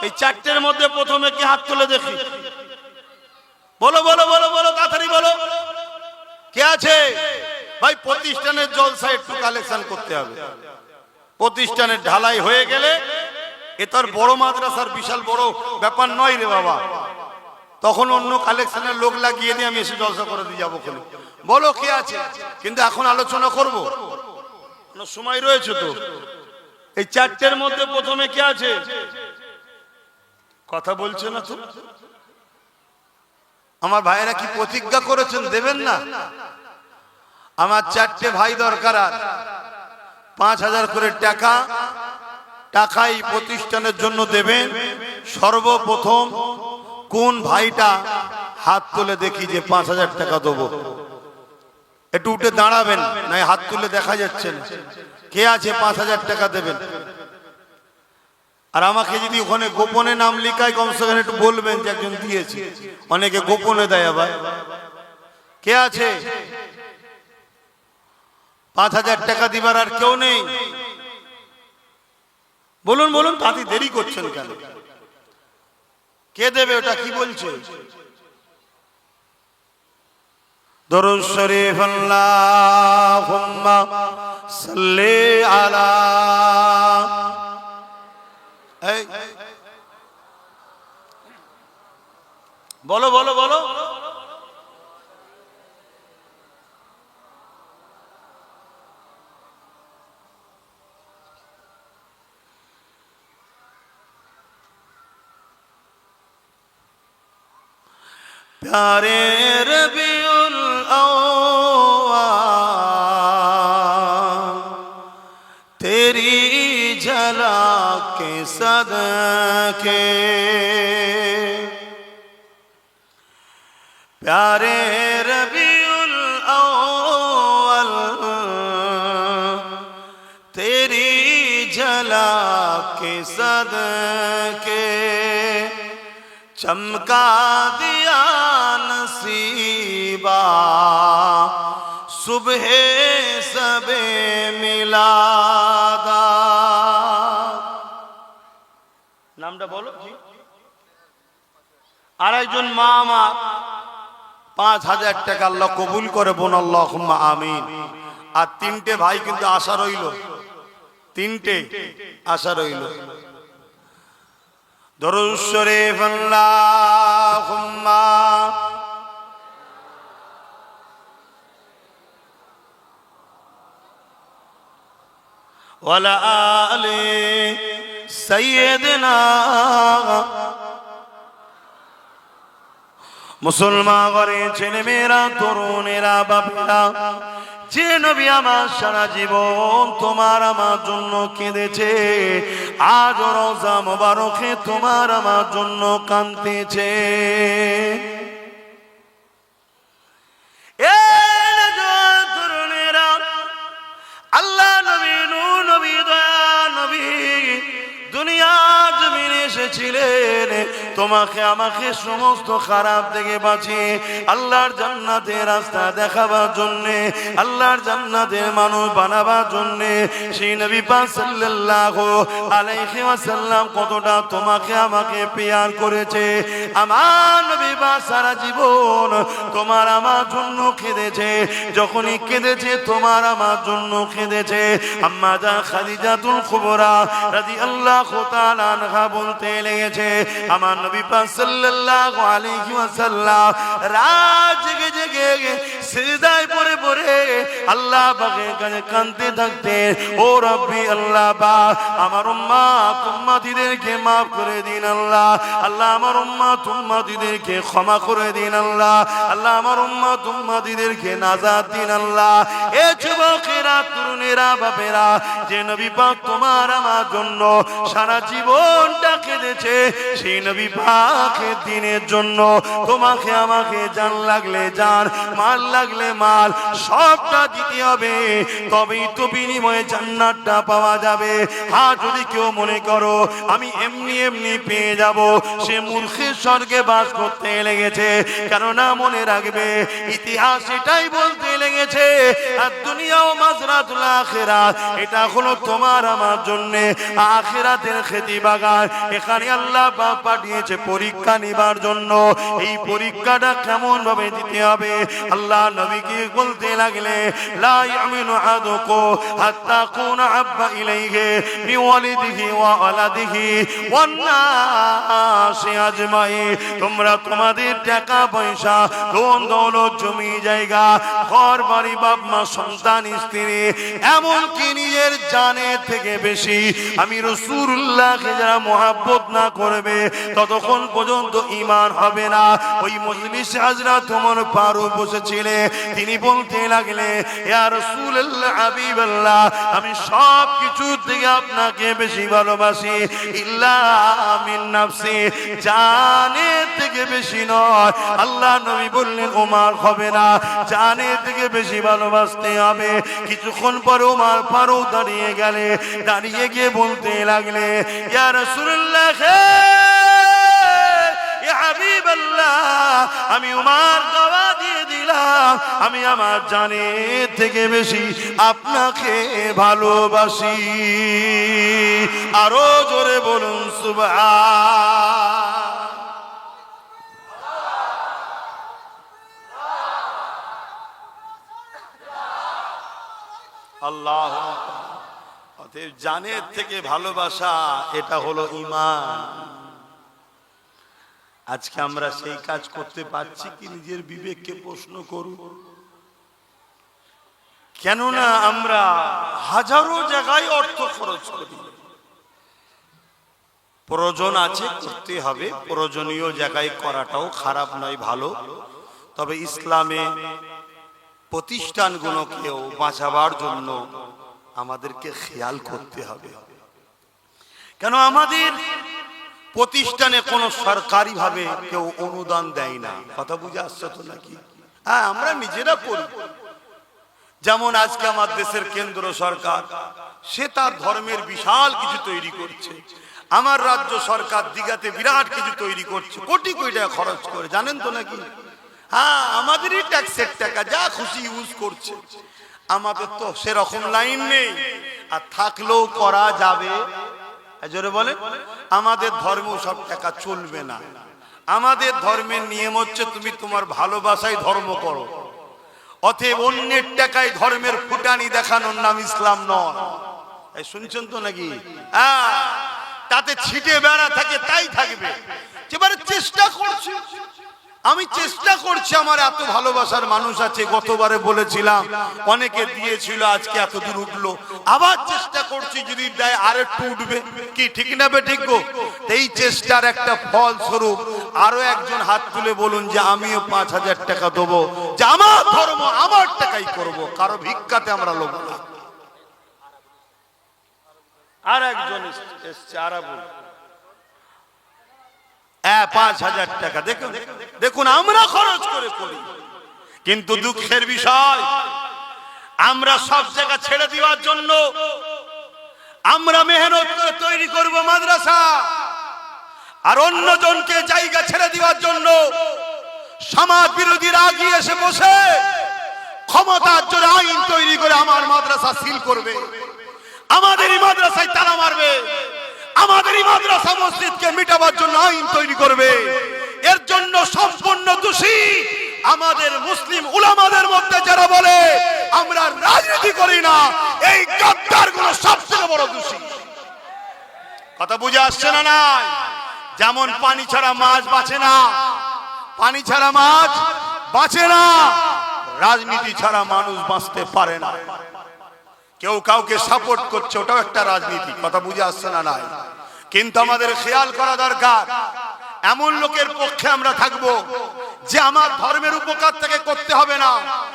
এই 4টের মধ্যে প্রথমে কে হাত তুলে দেখি? বলো বলো বলো বলো, তাড়াতাড়ি বলো কে আছে ভাই? প্রতিষ্ঠানের জলসা একটু কালেকশন করতে হবে। প্রতিষ্ঠানের ঢালাই হয়ে গেলে এ তার বড় মাদ্রাসার বিশাল বড় ব্যাপার নয় রে বাবা। তখন অন্য কালেকশনের লোক লাগিয়ে দিয়ে আমি এসে জলসা করে দিয়ে যাবো। বলো কে আছে? কিন্তু এখন আলোচনা করব, সময় রয়েছে তো। এই 4টের মধ্যে প্রথমে কে আছে? কথা বলছে না তো। আমার ভাইয়েরা কি প্রতিজ্ঞা করেছেন দেবেন না? আমার 4টে ভাই দরকার। আর 5000 করে টাকা, টাকাই প্রতিষ্ঠানের জন্য দেবেন। সর্বপ্রথম কোন ভাইটা হাত তুলে দেখি যে 5000 টাকা দেবো? একটু উঠে দাঁড়াবেন, নাই হাত তুলে দেখা যাচ্ছে না। কে আছে 5000 টাকা দেবেন? আর আমাকে যদি ওখানে গোপনে নাম লিখায়, কমসে কম একটু বলবেন যে একজন দিয়েছে। অনেকে গোপনে দেয় আবার। কে আছে 5000 টাকা দিবার? আর কেউ নেই? বলুন বলুন, তাতে দেরি করছেন কেন? কে দেবে ওটা? কি বলছে? দরুদ শরীফ, আল্লাহুম্মা সাল্লি আলা। এই বলো বলো বলো।
प्यारे रबीउल अव्वल तेरी झलक के सदके प्यारे रबीउल अव्वल तेरी झलक के सदके चमका दिया नसीबा सुबह सबे मिलादा नामটা বলো জি আরেকজন মা আমার 5000 টাকা আল্লাহ কবুল করে বোন আল্লাহুম্মা আমিন আর তিনটে ভাই কিন্তু আশা রইল তিনটে আশা রইল দরুদ শরীফ আল্লাহুম্মা ওয়ালা আলি সাইয়্যিদিনা মুসলমান ঘরে ছেলে মেয়েরা তরুণেরা বাপেরা যে নবী আমার সারা জীবন তোমার আমার জন্য কেঁদেছে আজ রোজা মোবারকে তোমার আমার জন্য কাঁদতেছে তরুণেরা আল্লাহ নবী নূর নবী দয়া নবী দুনিয়া জমিনে এসেছিলেন তোমাকে আমাকে সমস্ত খারাপ থেকে বাঁচিয়ে আল্লাহর জান্নাতের রাস্তা দেখাবার জন্য আল্লাহর জান্নাতের মানুষ বানাবার জন্য সেই নবী পাক সাল্লাল্লাহু আলাইহি ওয়াসাল্লাম কতটা তোমাকে আমাকে প্যার করেছে আমার নবী পাক সারা জীবন তোমার আমার জন্য কেঁদেছে যখনই কেঁদেছে তোমার আমার জন্য কেঁদেছে আম্মা জান খাদিজাতুল কুবরা রাদিয়াল্লাহু তাআলা আনহা বলতে লেগেছে আমার নবী পাক সাল্লাল্লাহু আলাইহি ওয়াসাল্লাম রাত জেগে জেগে সিজদায় পড়ে পড়ে আল্লাহ পাকের কাছে কাঁদতে থাকতেন ও রব্বি আল্লাহ পাক আমার উম্মত উম্মতিদেরকে maaf করে দিন আল্লাহ আল্লাহ আমার উম্মত উম্মতিদেরকে ক্ষমা করে দিন আল্লাহ আল্লাহ আমার উম্মত উম্মতিদেরকে নাজাত দিন আল্লাহ এ যুবকেরা তরুণেরা বাপেরা যে নবী পাক তোমার আমার জন্য সারা জীবনটা কেঁদেছে সেই নবী পাকের দিনের জন্য তোমাকে আমাকে জান লাগলে জান মাল লাগলে মাল সবটা দিতে হবে তবেই তো বিনিময়ে জান্নাতটা পাওয়া যাবে আর যদি কেউ মনে করো আমি এমনি এমনি পেয়ে যাব সে মূর্খের স্বর্গে বাস করতে লেগেছে কেননা মনে রাখবে ইতিহাস এটাই বলতে লেগেছে আর দুনিয়া ও মাজরাতুল আখিরাত এটা হলো তোমার আমার জন্য আখিরাতের খেতি বাগান এখানে আল্লাহ পাক পাঠিয়েছে পরীক্ষা নিবার জন্য এই পরীক্ষাটা কেমন ভাবে দিতে হবে আল্লাহ নবীকে বলতে লাগলে লা ইয়ামিনু আহাদুকুম হাত্তা কুনা আব্বা ইলাইহি বিওয়ালিদিহি ওয়া ওয়ালাদিহি ওয়ান নাসি আজমাইন তোমরা তোমাদের টাকা পয়সা ধন দৌলত জমি জায়গা ঘর বাড়ি বাপ মা সন্তান স্ত্রী এমনকি নিজের জানের থেকে বেশি আমি রাসূলুল্লাহকে যারা মহব্বত না করবে ততক্ষণ পর্যন্ত ঈমান হবে না ওই মজলিসে হযরত ওমর ফারুক বসেছিলেন তিনি বলতে লাগলে ইয়া রাসূলুল্লাহ হাবিবাল্লাহ আমি সব কিছু থেকে আপনাকে বেশি ভালোবাসি ইল্লা মিন নাফসি জানের থেকে বেশি নয় আল্লাহ নবী বললেন ওমর হবে না জানের থেকে বেশি ভালোবাসতে হবে কিছুক্ষণ পর ওমর ফারুক দাঁড়িয়ে গিয়ে বলতে লাগলে ইয়া রাসূলুল্লাহ ইয়া হাবিবাল্লাহ আমি ওমর দাওয়া দিয়ে দিলাম আমি আমার জানের থেকে বেশি আপনাকে ভালোবাসি আরো জোরে বলুন সুবহান আল্লাহ অতএব জানের থেকে ভালোবাসা এটা হলো ঈমান আজকে আমরা সেই কাজ করতে পারছি কি নিজের বিবেককে প্রশ্ন করুন কেননা আমরা হাজারো জায়গায় অর্থ খরচ করি
প্রয়োজন আছে, করতে হবে, প্রয়োজনীয় জায়গায় করাটাও খারাপ নয়, ভালো। তবে ইসলামে প্রতিষ্ঠানগুলোকেও বাঁচাবার জন্য আমাদেরকে খেয়াল করতে হবে। কেন আমাদের প্রতিষ্ঠানে কোনো সরকারি ভাবে কেউ অনুদান দেয় না, কথা বুঝে আসছে তো নাকি? হ্যাঁ, আমরা নিজেরা করি। যেমন আজকে আমার দেশের কেন্দ্র সরকার সে তার ধর্মের বিশাল কিছু তৈরি করছে, আমার রাজ্য সরকার দিঘাতে বিরাট কিছু তৈরি করছে, কোটি কোটি টাকা খরচ করে, জানেন তো নাকি? হ্যাঁ, আমাদেরই ট্যাক্সের টাকা, যা খুশি ইউজ করছে। আমাদের তো সেরকম লাইন নেই, আর থাকলেও করা যাবে। জোরে বলে, আমাদের ধর্ম সব টাকা চলবে না। আমাদের ধর্মের নিয়ম হচ্ছে তুমি তোমার ভালোবাসায় ধর্ম করো, অতএব অন্যের টাকায় ধর্মের ফুটানি দেখানোর নাম ইসলাম নয়। শুনছেন তো নাকি? হ্যাঁ, তাতে ছিটে বেড়া থাকে তাই থাকবে। এবারে চেষ্টা করছি, আমি চেষ্টা করছি, আমার এত ভালোবাসার মানুষ আছে, গতবারে বলেছিলাম অনেকে দিয়েছিল, আজকে এত দূর উঠলো, আবার চেষ্টা করছি, যদি দেয় আর একটু উঠবে, কি ঠিক না বে ঠিক গো? এই চেষ্টার একটা ফল স্বরূপ আরো একজন হাত তুলে বলুন যে আমিও 5,000 টাকা দেবো, যে আমার ধর্ম আমার টাকাই করব, কারো ভিক্ষাতে আমরা লোক না। আর একজন এসছে, আর বলুন 5,000 টাকা। দেখুন দেখুন, আমরা খরচ করে করি, কিন্তু দুঃখের বিষয় আমরা সব জায়গা ছেড়ে দেওয়ার জন্য আমরা মেহনত করে তৈরি করব মাদ্রাসা, আর অন্যজনকে জায়গা ছেড়ে দেওয়ার জন্য সমাজ বিরোধীরা আগিয়ে এসে বসে ক্ষমতার জন্য আইন তৈরি করে আমার মাদ্রাসা সিল করবে, আমাদেরই মাদ্রাসায় তালা মারবে, আমাদেরই মাদ্রাসা মসজিদকে মিটাবার জন্য আইন তৈরি করবে। এর জন্য সম্পূর্ণ দোষী আমাদের মুসলিম উলামাদের মধ্যে যারা বলে আমরা রাজনীতি করি না, এই গাদ্দারগুলো সবচেয়ে বড় দোষী। কথা বুঝে আসছে না? নাই, যেমন পানি ছাড়া মাছ বাঁচে না, পানি ছাড়া মাছ বাঁচে না, রাজনীতি ছাড়া মানুষ বাঁচতে পারে না। কেউ কাউকে সাপোর্ট করছে, ওটাও একটা রাজনীতি। কথা বুঝে আসছে না? নাই, কিন্তু আমাদের খেয়াল করা দরকার, এমন লোকের পক্ষে আমরা থাকব যে আমার ধর্মের উপকার থেকে করতে হবে না।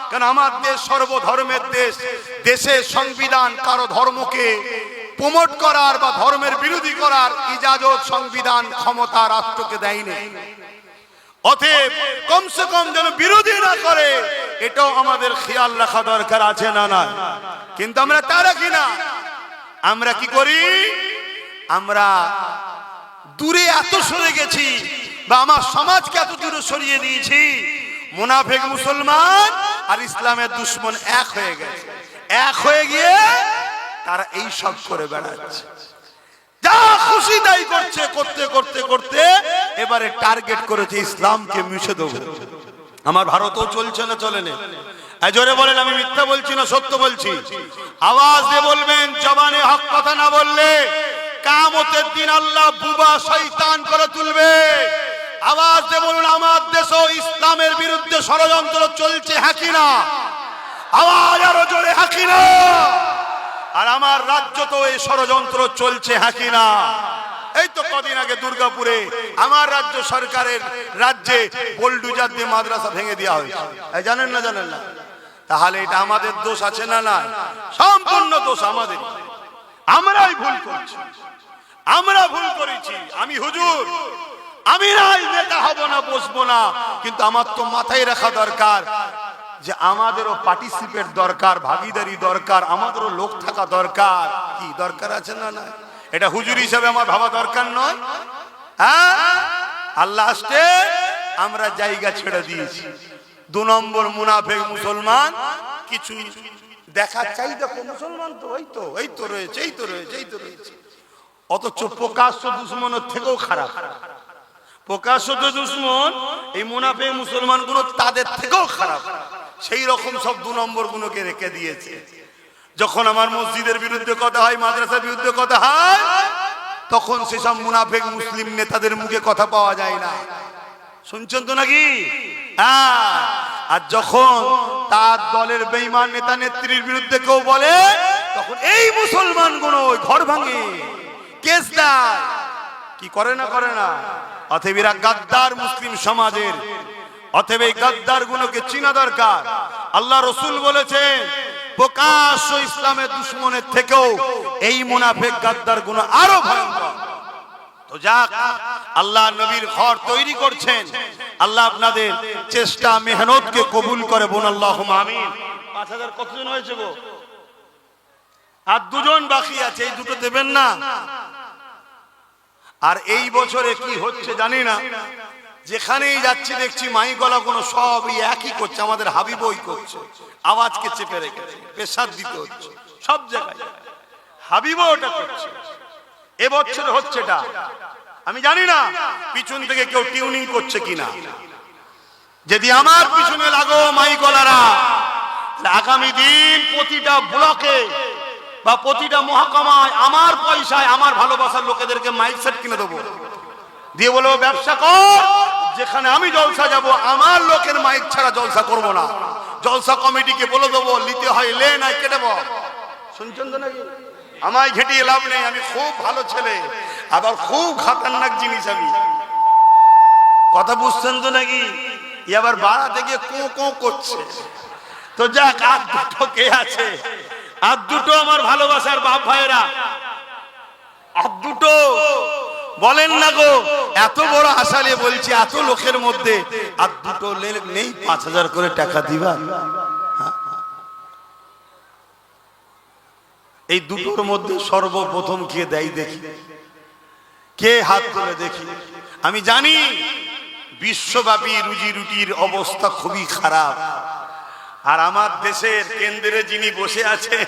কারণ আমার দেশ সর্বধর্মের দেশ, দেশের সংবিধান কারো ধর্মকে প্রমোট করার বা ধর্মের বিরোধী করার ইজাজত সংবিধান ক্ষমতা রাষ্ট্রকে দেয়নি। অতএব কমসে কম যেন বিরোধী না করে, এটাও আমাদের খেয়াল রাখা দরকার আছে না? না, কিন্তু আমরা তা রাখি না। আমরা কি করি? আমরা দূরে এত সরে গেছি, বা আমার সমাজকে এত দূরে সরিয়ে দিয়েছি, মুনাফিক মুসলমান আর ইসলামের দুশমন এক হয়ে গেছে। এক হয়ে গিয়ে তারা এই সব করে বেড়াচ্ছে, যা খুশি তাই করছে, করতে করতে করতে এবারে টার্গেট করেছে ইসলামকে মুছে দেবো। আমার ভারতও চলছে না, চলে না? জোরে বলেন, আমি মিথ্যা বলছি না, সত্য বলছি। আওয়াজ দিয়ে বলবেন, জবানে হক কথা না বললে কিয়ামতের দিন আল্লাহ বুবা শয়তান করে তুলবে। আওয়াজ দিয়ে বলুন, আমার দেশও ইসলামের বিরুদ্ধে ষড়যন্ত্র চলছে, হ্যাঁ কি না? আওয়াজ আরো জোরে, হ্যাঁ কি না? আর আমার রাজ্য তো এই ষড়যন্ত্র চলছে, হ্যাঁ কি না? এই তো কদিন আগে দুর্গাপুরে আমার রাজ্য সরকারের রাজ্যে বোলডুজার দিয়ে মাদ্রাসা ভেঙে দেওয়া হয়েছে, জানেন না? জানেন না? তাহলে এটা আমাদের দোষ আছে না? না, সম্পূর্ণ দোষ আমাদের। আমরাই ভুল করছি, আমরা ভুল করেছি। আমি হুজুর, আমি নাই নেতা হব না, বসবো না, কিন্তু আমার তো মাথায় রাখা দরকার যে আমাদেরও পার্টিসিপেট দরকার, ভাগিদারি দরকার, আমাদেরও লোক থাকা দরকার। কি দরকার আছে না? না, এটা হুজুর হিসাবে আমার ভাবা দরকার নয়? হ্যাঁ, আল্লাহ আসতে আমরা জায়গা ছেড়ে দিয়েছি। 2 নম্বর মুনাফিক মুসলমান কিছু দেখা চাই, দেখো মুসলমান তো এই তো রয়েছে, এই তো রয়েছে, এই তো রয়েছে, অথচ প্রকাশ্য দুশমনের থেকেও খারাপ। প্রকাশ্য দুশমন এই মুনাফিক মুসলমান গুলো তাদের থেকেও খারাপ। সেই রকম সব 2 নম্বর গুলোকে রেখে দিয়েছে। যখন আমার মসজিদের বিরুদ্ধে কথা হয়, মাদ্রাসার বিরুদ্ধে কথা হয়, তখন সেসব মুনাফিক মুসলিম নেতাদের মুখে কথা পাওয়া যায় না। শুনছেন তো নাকি? হ্যাঁ, আর যখন তার দলের বেঈমান নেতা নেত্রীর বিরুদ্ধে কেউ বলে, তখন এই মুসলমান গুলো ঘর ভাঙে, কেস দেয়। কি করে না করে না। অতএব এরা গাদ্দার মুসলিম সমাজের, অতএব এই গাদ্দার গুলোকে চিনা দরকার। আল্লাহ রসুল বলেছেন প্রকাশ্য ইসলামের দুশ্মনের থেকেও এই মুনাফিক গাদ্দার গুলো আরো ভয়ঙ্কর। তো যাক, আল্লাহ নবীর ঘর তৈরি করছেন, আল্লাহ আপনাদের চেষ্টা মেহনতকে কবুল করে। বোন আল্লাহুম্মা আমিন। 5000 কতজন হয়েছে গো? আর দুজন বাকি আছে, এই দুটো দেবেন না। আর এই বছরে কি হচ্ছে জানি না, যেখানেই যাচ্ছি দেখছি মাইকলা কোনো সবই একই করছে, আমাদের হাবিবই করছে, আওয়াজকে চেপে রেখেছে, প্রেসার দিতে হচ্ছে সব জায়গায়, হাবিবও ওটা করছে। এবছর হচ্ছেটা আমি জানি না পিছন থেকে কেউ টিউনিং করছে কিনা। যদি আমার পিছনে লাগো মাইকলারা, আগামী দিন প্রতিটা ব্লকে বা প্রতিটা মহকুমায় আমার পয়সায় আমার ভালোবাসার লোকেদেরকে মাইক সেট কিনে দেবো, দিয়ে বলবো ব্যবসা কর, যেখানে আমি জলসা যাব আমার লোকের মাইক ছাড়া জলসা করব না। জলসা কমিটিকে বলে দেবো নিতে হয় লে, নাই কেটে বল। শুনছেন তো নাকি? আমায় ঘেটিয়ে লাভ নেই, আমি খুব ভালো ছেলে, আবার খুব খাতারনাক জিনিস আমি। কথা বুঝছেন তো নাকি? এবার বাড়া থেকে কো কো করছে। তো যাক, আর দুটো কে আছে? আর দুটো আমার ভালোবাসার বাপ ভাইয়েরা, আর দুটো বলেন না গো, এত বড় আশা নিয়ে বলছি এত লোকের মধ্যে আর দুটো নেই 5000 করে টাকা দিবা? এই দুটোর মধ্যে সর্বপ্রথম কে দেয় দেখি, কে হাত তুলে দেখি। আমি জানি বিশ্বব্যাপী রুজি রুটির অবস্থা খুবই খারাপ, আর আমার দেশের কেন্দ্রে যিনি বসে আছেন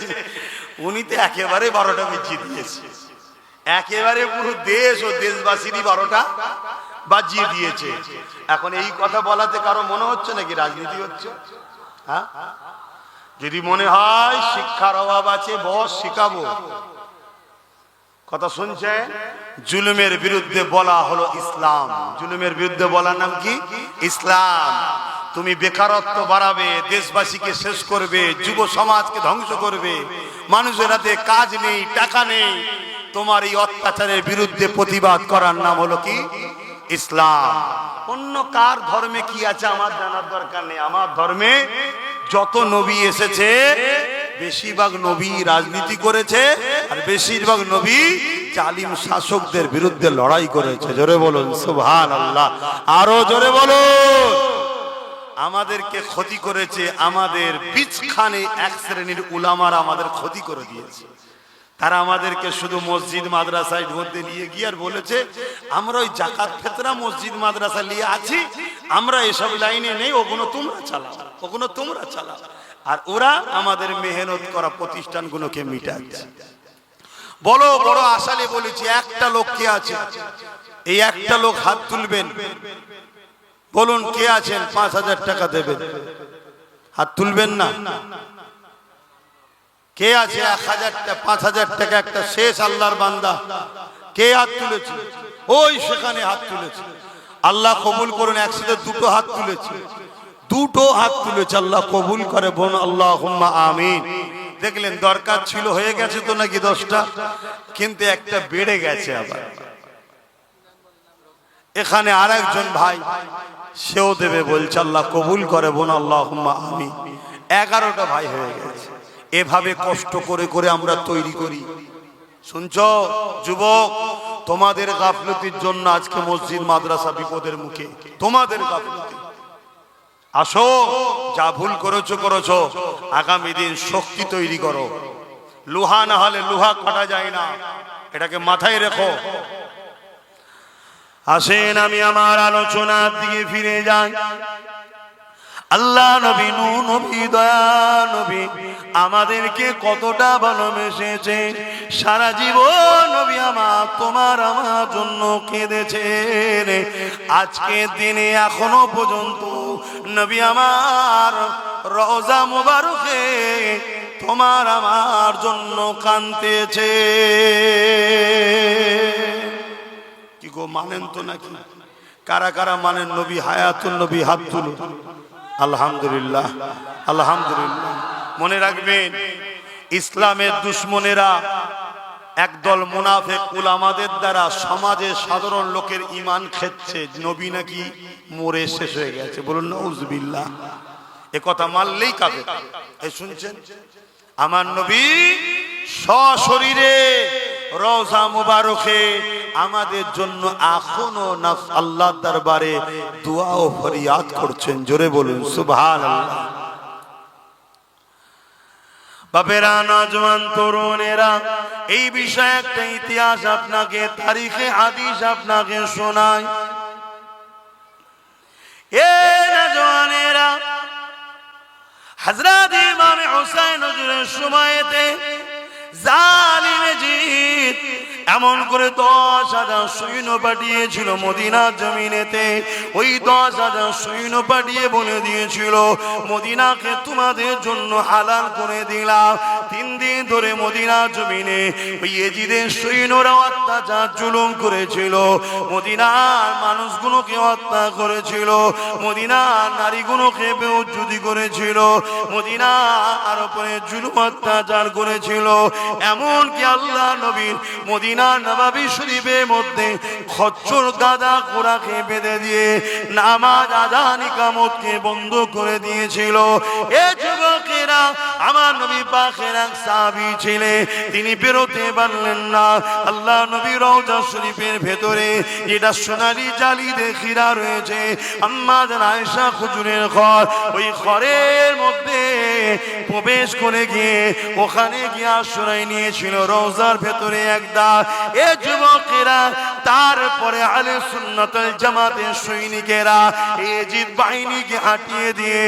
উনি তো একেবারে 12টা বাজিয়ে দিয়েছে, একেবারে পুরো দেশ ও দেশবাসীরই 12টা বাজিয়ে দিয়েছে। এখন এই কথা বলাতে কারো মনে হচ্ছে নাকি রাজনীতি হচ্ছে? হ্যাঁ, যদি মনে হয় শিক্ষার অভাব আছে, বস শিখাবো। কথা শুনছেন? জুলুমের বিরুদ্ধে বলা হলো ইসলাম। জুলুমের বিরুদ্ধে বলার নাম কি? ইসলাম। তুমি বেকারত্ব বাড়াবে, দেশবাসীকে শেষ করবে, যুব সমাজকে ধ্বংস করবে, মানুষের হাতে কাজ নেই, টাকা নেই, তোমার এই অত্যাচারের বিরুদ্ধে প্রতিবাদ করার নাম হলো কি? ইসলাম। অন্য কার ধর্মে কি আছে আমার জানার দরকার নেই। আমার ধর্মে যত নবী এসেছে বেশিরভাগ নবী রাজনীতি করেছে, আর বেশিরভাগ নবী জালিম শাসকদের বিরুদ্ধে লড়াই করেছে। জোরে বলুন সুবহানাল্লাহ, আরো জোরে বলুন। আমাদেরকে ক্ষতি করেছে আমাদের বিচখানে এক শ্রেণীর উলামারা আমাদের ক্ষতি করে দিয়েছে। তারা আমাদেরকে শুধু মসজিদ মাদ্রাসায় মধ্যে নিয়ে গিয়ে আর বলেছে আমরা ওই জাকাত ফেতরা মসজিদ মাদ্রাসা নিয়ে আছি, আমরা এসব লাইনে নেই, ওগুলো তোমরা চালাও, ওগুলো তোমরা চালাও। আর ওরা আমাদের মেহনত করা প্রতিষ্ঠানগুলোকে মিটাচ্ছে। বড় বড় আশালে বলেছি, একটা লোক কে আছে? এই একটা লোক হাত তুলবেন, বলুন কে আছেন 5000 টাকা দেবেন? হাত তুলবেন না? কে আছে 5000 টাকা একটা শেষ আল্লাহর বান্দা? কে হাত তুলেছে? ওই সেখানে হাত তুলেছে। আল্লাহ কবুল করুন। একসাথে দুটো হাত তুলেছে, দুটো হাত তুলেছে, আল্লাহ কবুল করে। বোন আল্লাহুম্মা আমিন। দেখলেন দরকার ছিল, হয়ে গেছে তো নাকি 10টা, কিন্তু একটা বেড়ে গেছে। আবার এখানে আরেকজন ভাই সেও দেবে বলছে, আল্লাহ কবুল করে। বোন আল্লাহুম্মা আমিন। 11টা ভাই হয়ে গেছে। এভাবে কষ্ট করে করে আমরা তৈরি করি। শুনছো যুবক, তোমাদের গাফলতির জন্য আজকে মসজিদ মাদ্রাসা বিপদের মুখে, তোমাদের গাফলতি। আসো, যা ভুল করেছো করেছো, আগামী দিন শক্তি তৈরি করো। লোহা না হলে লোহা কাটা যায় না, এটাকে মাথায় রেখো। আসেন আমি আমার আলোচনার দিকে ফিরে যাই। আল্লাহ নবী, নূহ নবী, দয়া নবী আমাদেরকে কতটা ভালোবেসেছে। সারা জীবন নবী আমার তোমার আমার জন্য কেঁদেছেন। আজকে দিনে এখনো পর্যন্ত নবী আমার রওজা মুবারকে তোমার আমার জন্য কাঁদতেছে। কি গো, মানেন তো নাকি? কারা কারা মানেন নবী হায়াতুল নবী? হাত তুলুন। আলহামদুলিল্লাহ, আলহামদুলিল্লাহ। মনে রাখবেন, ইসলামের দুশ্মনেরা একদল মুনাফিক উলামাদের দ্বারা সমাজে সাধারণ লোকের ঈমান খেচ্ছে, নবী নাকি মরে শেষ হয়ে গেছে। বলুন নাউজুবিল্লাহ। এ কথা মানলেই কাফের। এই শুনছেন, আমার নবী সশরীরে রওজা মুবারকে আমাদের জন্য এখনো আল্লাহর দরবারে দোয়া ও ফরিয়াদ করছেন। জোরে বলুন সুবহানাল্লাহ। বাপেরা, নওজওয়ান তরুণেরা, এই বিষয়ে একটা ইতিহাস আপনাকে, তারিখে হাদিস আপনাকে শোনায়। এ নওজওয়ানেরা, হযরত ইমাম হুসাইন হুজুরের সময়তে জালিম জিদ এমন করে 10,000 সৈন্য পাঠিয়েছিল মদিনার জমিনেতে। ওই 10,000 সৈন্য পাঠিয়ে বলে দিয়েছিল, মদিনাকে তোমাদের জন্য হালাল করে দিলাম। 3 দিন ধরে মদিনার জমিনে ওই ইয়েজিদের সৈন্যরা অত্যাচার জুলুম করেছিল, মদিনার মানুষগুলোকে হত্যা করেছিল, মদিনার নারীগুলোকে বেউজ্জুদি করেছিল, মদিনার উপরে জুলুম অত্যাচার করেছিল। এমনকি আল্লাহ নবীর মদিনার নববী শরীফের মধ্যে খচ্চর গাদা ঘোড়াকে বেঁধে দিয়ে নামাজ আযান ইকামতকে বন্ধ করে দিয়েছিল। এ যুবকেরা, আমার নবী পাকের এক সাহাবী ছিলেন, তিনি বেরোতে পারলেন না। আল্লাহ নবীর রওজা শরীফের ভেতরে যেটা সোনালী জালি দিয়ে ঘেরা রয়েছে, আম্মা জান আয়েশা হুজুরের ঘর, ওই ঘরের মধ্যে প্রবেশ করে গিয়ে ওখানে গিয়ে আশ্রয় নিয়েছিল রওজার ভেতরে একটা। এ যুবকেরা, তারপরে আহলে সুন্নাত ওয়াল জামাতের সৈনিকেরা ইয়েজিদ বাহিনীকে হাঁটিয়ে দিয়ে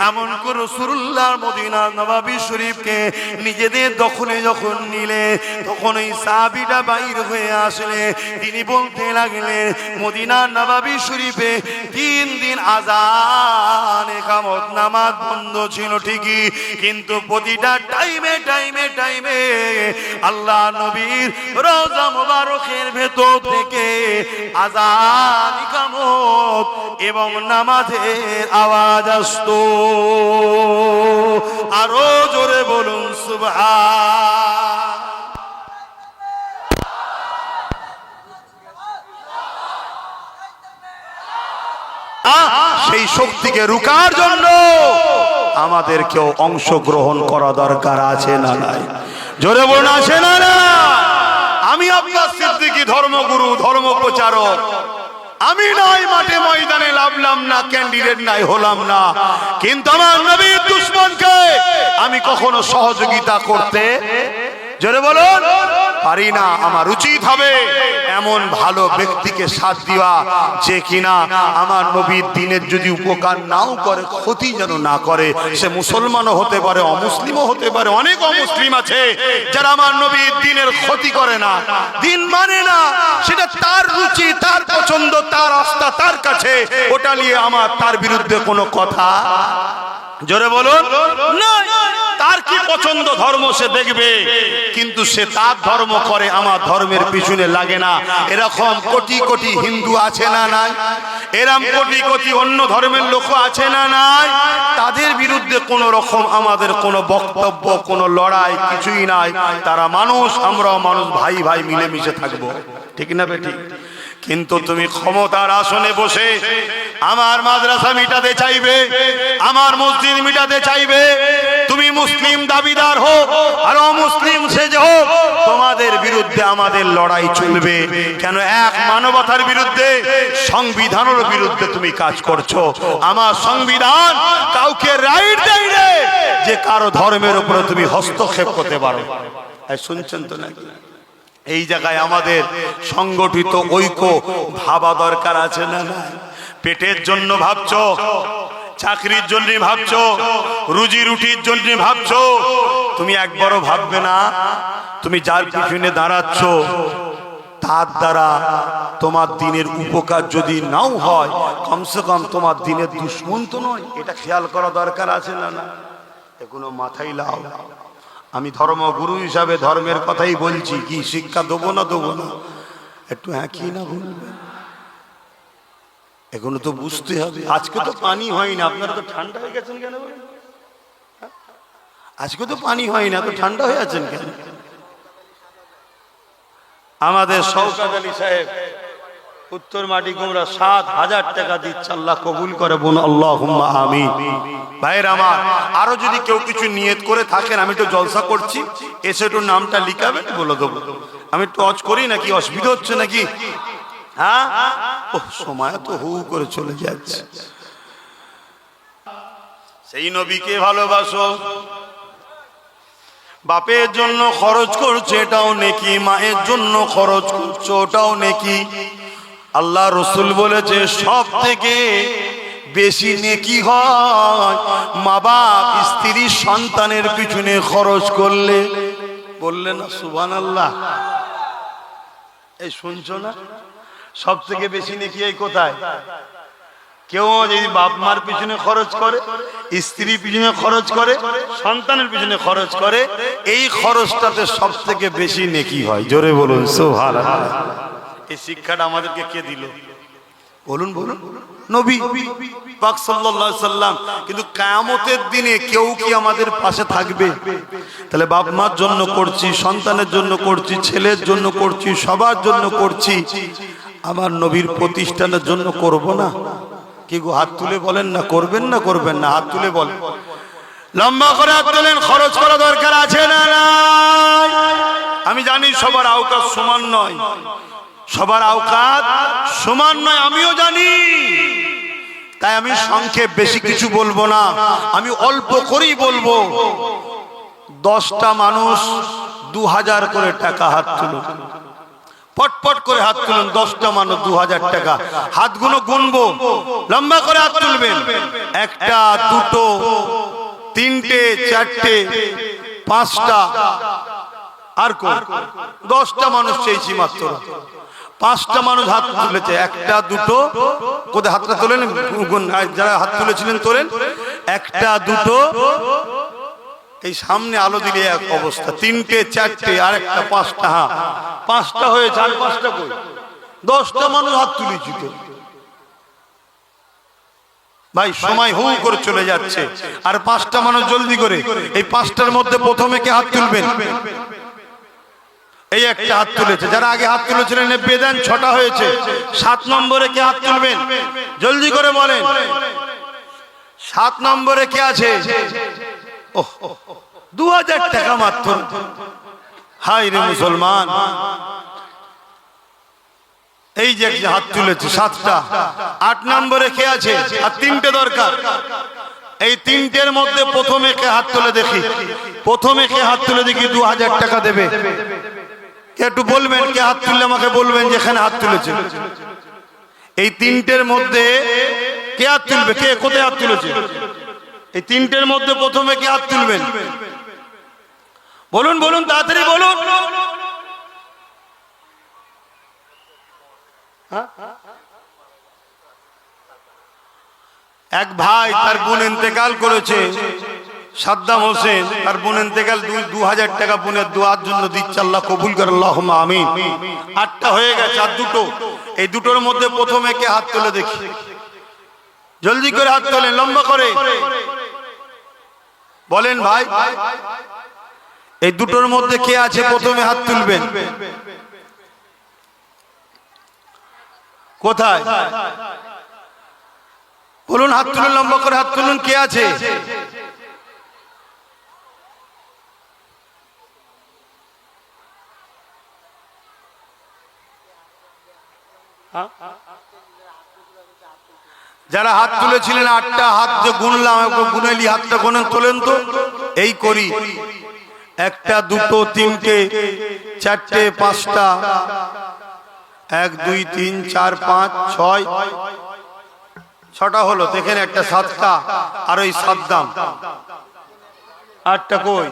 এমন করে রাসূলুল্লাহর মদিনার নববী শরীফকে নিজেদের দখলে যখন নিলে, তখন এই সাহাবীটা বাইর হয়ে আসলে তিনি বলতে লাগলেন, মদিনার নববী শরীফে 3 দিন আযান ইকামত নামাজ বন্ধ ছিল ঠিকই, কিন্তু প্রতিটা টাইমে টাইমে টাইমে আল্লাহ নবীর রওজা মুবারকের ভেতর থেকে আযান ইকামত এবং নামাজের আওয়াজ আসতো। আরো জোরে বলুন সুবহান। সেই শক্তিকে রুকার জন্য আমাদেরকেও অংশগ্রহণ করা দরকার আছে না নাই? জোরে বলুন আছে না না? আমি আব্বাস সিদ্দিকী ধর্মগুরু, ধর্ম প্রচারক, আমি নাই মাঠে ময়দানে লাভলাম না, ক্যান্ডিডেট নাই হলাম না, কিন্তু আমার নবীর দুশমনকে আমি কখনো সহযোগিতা করতে, জোরে বলুন, পারি না। আমার উচিত হবে এমন ভালো ব্যক্তিকে সাথ দেওয়া যে কিনা আমার নবীর দ্বীনের যদি উপকার নাও করে, ক্ষতি যেন না করে। সে মুসলমানও হতে পারে, অমুসলিমও হতে পারে। অনেক অমুসলিম আছে যারা আমার নবীর দ্বীনের ক্ষতি করে না, দ্বীন মানে না, সেটা তার রুচি, তার পছন্দ, তার আস্থা তার কাছে, ওটা নিয়ে আমার তার বিরুদ্ধে কোনো কথা, জোরে বলুন, না। তার কি পছন্দ ধর্ম সে দেখবে, কিন্তু সে তার ধর্ম করে, আমার ধর্মের পিছনে লাগে না। এরকম কোটি কোটি হিন্দু আছে না নাই? এরকম কোটি কোটি অন্য ধর্মের লোক আছে না নাই? তাদের বিরুদ্ধে কোনো রকম আমাদের কোনো বক্তব্য, কোনো লড়াই কিছুই নাই। তারা মানুষ, আমরাও মানুষ, ভাই ভাই মিলেমিশে থাকবো, ঠিক না বেটি? কিন্তু তুমি ক্ষমতার আসনে বসে আমার মাদ্রাসা মিটাতে চাইবে, আমার মসজিদ মিটাতে চাইবে, তুমি মুসলিম দাবিদার হোক আর অমুসলিম সেজে হোক, তোমাদের বিরুদ্ধে আমাদের লড়াই চলবে। কেন? এক মানবতার বিরুদ্ধে, সংবিধানের বিরুদ্ধে তুমি কাজ করছো। আমার সংবিধান কাউকে রাইট দেয় না যে কারো ধর্মের উপরে তুমি হস্তক্ষেপ করতে পারো। শুনছেন তো নাকি? এই জায়গায় আমাদের সংগঠিত ঐক্য ভাবা দরকার আছে না না? পেটের জন্য ভাবছো, চাকরির জন্য ভাবছো, রুজি রুটির জন্য ভাবছো, তুমি একবারও ভাববে না তুমি যার পিছনে দাঁড়াচ্ছ তার দ্বারা তোমার দিনের উপকার যদি নাও হয়, কমসে কম তোমার দিনের দুশ্মন তো নয়। এটা খেয়াল করা দরকার আছে না না? এগুলো মাথায় লাও। আমি ধর্মগুরু হিসাবে ধর্মের কথাই বলছি, কি শিক্ষা দেবো না দেবো না? একটু হ্যাঁ কি না বলবেন? এগুলো তো বুঝতে হবে। আজকে তো পানি হয় না, আপনারা তো ঠান্ডা হয়ে গেছেন কেন? আজকে তো পানি হয় না, তো ঠান্ডা হয়ে আছেন কেন?
আমাদের শওকত আলী সাহেব উত্তর মাটি কুমড়া 7,000 টাকা দিচ্ছে, আল্লাহ কবুল করে বোন, আল্লাহুম্মা আমিন। ভাইয়ের আমার, আরো যদি কেউ কিছু নিয়ত করে থাকেন, আমি তো জলসা করছি, এসে একটু নামটা লিখাবেন, বলে দেবো। আমি টচ করি নাকি, অসুবিধা হচ্ছে নাকি? হ্যাঁ, ও সময় তো হু করে চলে যাচ্ছে। সেই নবীকে ভালোবাসো, বাপের জন্য খরচ করছে এটাও নেকি, মায়ের জন্য খরচ করছো ওটাও নেকি। আল্লাহ রসুল বলেছে সব থেকে বেশি নেকি হয় মা বাপ স্ত্রী সন্তানের পিছনে খরচ করলে। বললেন না সুবহানাল্লাহ? এই শুনছো না? সব থেকে বেশি নেকি এই কোথায়? কেউ যদি বাপ মার পিছনে খরচ করে, স্ত্রী পিছনে খরচ করে, সন্তানের পিছনে খরচ করে, এই খরচটাতে সব থেকে বেশি নেকি হয়। জোরে বলুন সুবহানাল্লাহ। এই শিক্ষাটা আমাদেরকে কে দিল? বলুন বলুন। নবী পাক সাল্লাল্লাহু আলাইহি সাল্লাম। কিন্তু কিয়ামতের দিনে কেউ কি আমাদের পাশে থাকবে? তাহলে বাপ মার জন্য করছি, সন্তানের জন্য করছি, ছেলের জন্য করছি, সবার জন্য করছি, আমার নবীর প্রতিষ্ঠানের জন্য করব না? কি গো, হাত তুলে বলেন না, করবেন না করবেন না? হাত তুলে বলেন, লম্বা করে হাত তোলেন। খরচ করা দরকার আছে না নাই? আমি জানি সবার আওকাত সমান নয়, সবার আওকাত সমান নয়, আমিও জানি। তাই আমি সংক্ষেপ বেশি কিছু বলবো না, আমি অল্প করেই বলবো। 10টা মানুষ 2000 করে টাকা হাত তুলুন, পটপট করে হাত তুলুন। 10টা মানুষ 2000 টাকা। হাতগুলো গুনবো, লম্বা করে হাত তুলবেন। 1টা 2টো 3টে 4টে 5টা, আর কোন 10টা মানুষ চেয়েছি মাত্র। 5টা মানুষ হাত তুলেছে, 1টা 2টো, কোথায় হাতটা তোলেন? যারা হাত তুলেছিলেন তোলেন। 1টা 2টো, এই সামনে আলো দিলে এক অবস্থা। 3টে 4টে আর একটা 5টা। হ্যাঁ, 5টা হয়েছে, আর 5টা কই? 10টা মানুষ হাত তুলেছি তো ভাই। সময় হু করে চলে যাচ্ছে, আর 5টা মানুষ জলদি করে। এই 5টার মধ্যে প্রথমে কে হাত তুলবেন? এই একটা হাত তুলেছে, যারা আগে হাত তুলেছিলেন বেদান 6টা হয়েছে। 7 নম্বরে কে হাত তুলবেন? জলদি করে বলেন। 7 নম্বরে কে আছে? 2000 টাকা মাত্র। হাই রে মুসলমান, এই যে হাত তুলেছে 7টা। 8 নম্বরে কে আছে? আর 3টে দরকার। এই 3টের মধ্যে প্রথমে কে হাত তুলে দেখি? প্রথমে কে হাত তুলে দেখি 2000 টাকা দেবে? কে একটু বলবেন? কে হাত তুললে আমাকে বলবেন যেখানে হাত তুলেছে। এই 3টের মধ্যে কে হাত তুলবে? কে কোথায় হাত তুলেছে? এই 3টের মধ্যে প্রথমে কে হাত তুলবেন? বলুন বলুন, তাড়াতাড়ি বলুন। এক ভাই, তার বোন ইন্তেকাল করেছে, সাদ্দাম হোসেন। তার বোন ইন্তেকাল, 2000 টাকা বোনের দোয়ার জন্য দিচ্ছে, আল্লাহ কবুল করে, আল্লাহুম্মা আমিন। 8টা হয়ে গেছে, আর 2টো। এই 2টোর মধ্যে প্রথমে কে হাত তুলে দেখি? জলদি করে হাত তোলেন, লম্বা করে বলেন ভাই। এই 2টোর মধ্যে কে আছে? প্রথমে হাত তুলবেন। কোথায়? বলুন, হাত তুলুন, লম্বা করে হাত তুলুন। কে আছে? যারা হাত তুলেছিলেন 8টা হাত যে গুনলাম, গুনেলি হাতটা গুনেন, তোলেন তো। এই করি 1টা 2টো 3টে 4টে 5টা, 1 2 3 4 5 6, 6টা হলো। দেখেন একটা 7টা, আর ওই সাদ্দাম 8টা। কই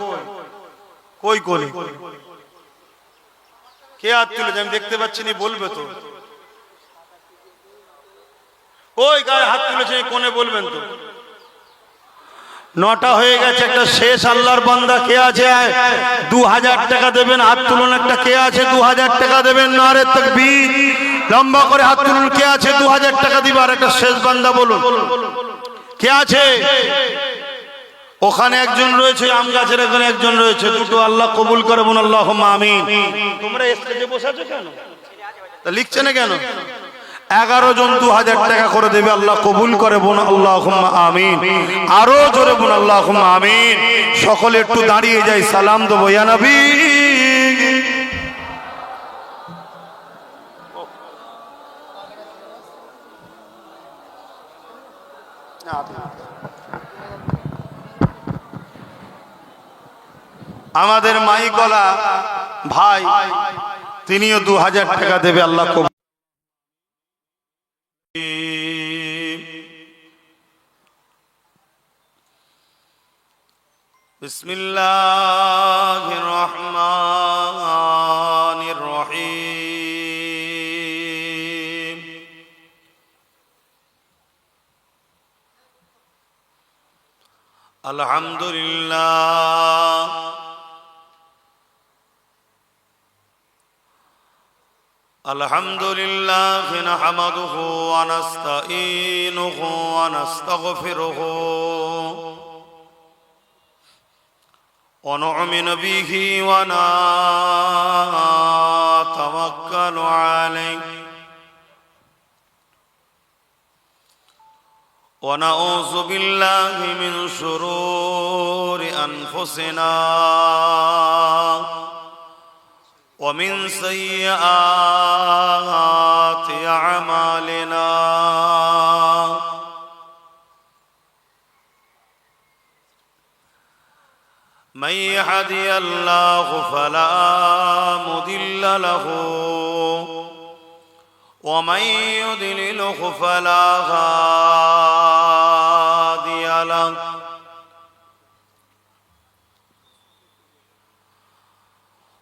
কই কোনে কে হাত তুলেছে? আমি দেখতে পাচ্ছি না, বলবে তো। ওই গায়ে হাত তুলেছে কোনে, বলবেন তো। 9টা হয়ে গেছে, একটা শেষ আল্লাহর বান্দা কে আছে? 2000 টাকা দেবেন, হাত তুলুন। একটা কে আছে? 2000 টাকা দেবেন। নারে তাকবীর, লম্বা করে হাত তুলুন। কে আছে 2000 টাকা দিবার? একটা শেষ বান্দা বলুন, কে আছে? ওখানে একজন রয়েছে, আম গাছের এখানে একজন রয়েছে, দুটো আল্লাহ কবুল করে বোন আল্লাহুম্মা আমিন। তোমরা স্টেজে বসে আছো কেন? তা লিখছে না কেন? 11 জন 2000 টাকা করে দেবে, আল্লাহ কবুল করে বোন আল্লাহুম্মা আমিন। আরো জোরে বোন আল্লাহুম্মা আমিন। সকলে একটু দাঁড়িয়ে যাই, সালাম দেবো ইয়া নবী। আমাদের মাইকলা ভাই তিনিও 2000 টাকা দেবে, আল্লাহ কবুল। বিসমিল্লাহির রহমানির রহিম। আলহামদুলিল্লাহ আলহামদুলিল্লাহ নাহমাদুহু ওয়া নাস্তাঈনুহু ওয়া নাস্তাগফিরুহু ওয়া নু'মিনু বিহি ওয়া নাতাওয়াক্কালু আলাইহি ওয়া নাউযু বিল্লাহি মিন শুরুরি আনফুসিনা ومن سيئات أعمالنا من يهدي الله فلا مضل له ومن يضلله فلا هادي له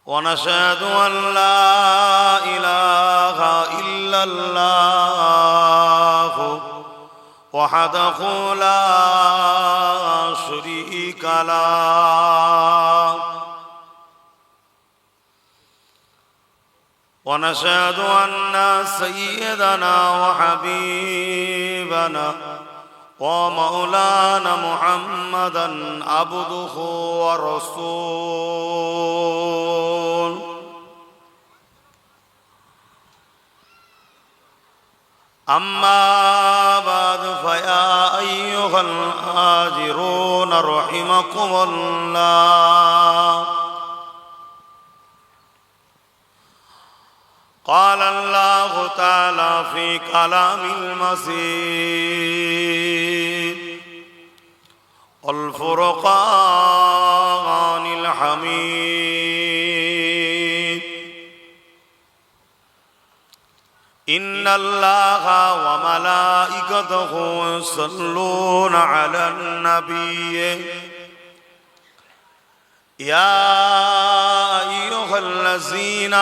ونشهد أن لا إله إلا الله وحده لا شريك له ونشهد أن سيدنا وحبيبنا ومولانا محمدا عبده ورسوله أما بعد فيا أيها الهاجرون رحمكم الله قال الله تعالى في كلام المسيد الفرقان الحميد إن الله وملائكته يصلون على النبي يا أيها الذين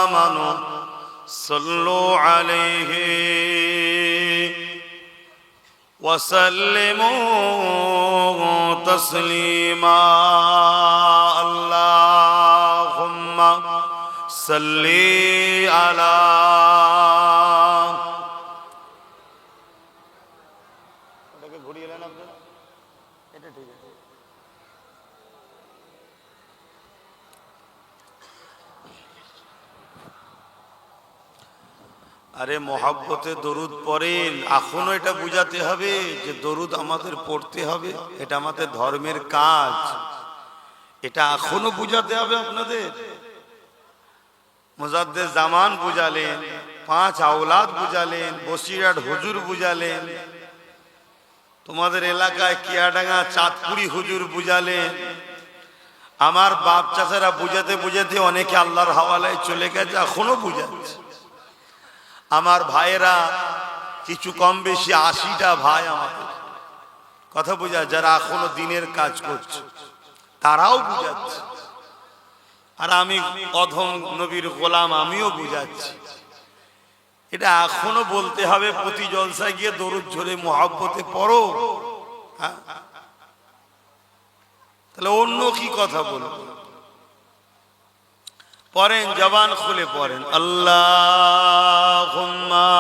آمنوا صلوا عليه وسلموا تسليما اللهم صل على আরে মহাব্বতে দরুদ পড়েন, এখনো এটা বুঝাতে হবে যে দরুদ আমাদের পড়তে হবে, এটা আমাদের ধর্মের কাজ, এটা এখনো বুঝাতে হবে আপনাদের। মুজাদ্দেদ জামান বুঝালেন, 5 আওলাদ বুঝালেন, বসিরহাট হুজুর বুঝালেন, তোমাদের এলাকায় কিয়াডাঙ্গা চাঁদপুরি হুজুর বুঝালেন, আমার বাপ চাচারা বুঝাতে বুঝাতে অনেকে আল্লাহর হাওয়ালায় চলে গেছে, এখনো বুঝাচ্ছে। আমার ভাইয়েরা কিছু কম বেশি 80টা ভাই আমাদের কথা বুঝা, যারা এখনো দিনের কাজ করছে, তারাও বুঝাচ্ছে। আর আমি অধম নবীর গোলাম, আমিও বুঝাচ্ছি। এটা এখনো বলতে হবে, প্রতি জলসায় গিয়ে দরুদ ঝরে মুহাব্বতে পড়ো। হ্যাঁ, তাহলে অন্য কি কথা বলবো? পড়েন, জবান খুলে পড়েন, আল্লাহুম্মা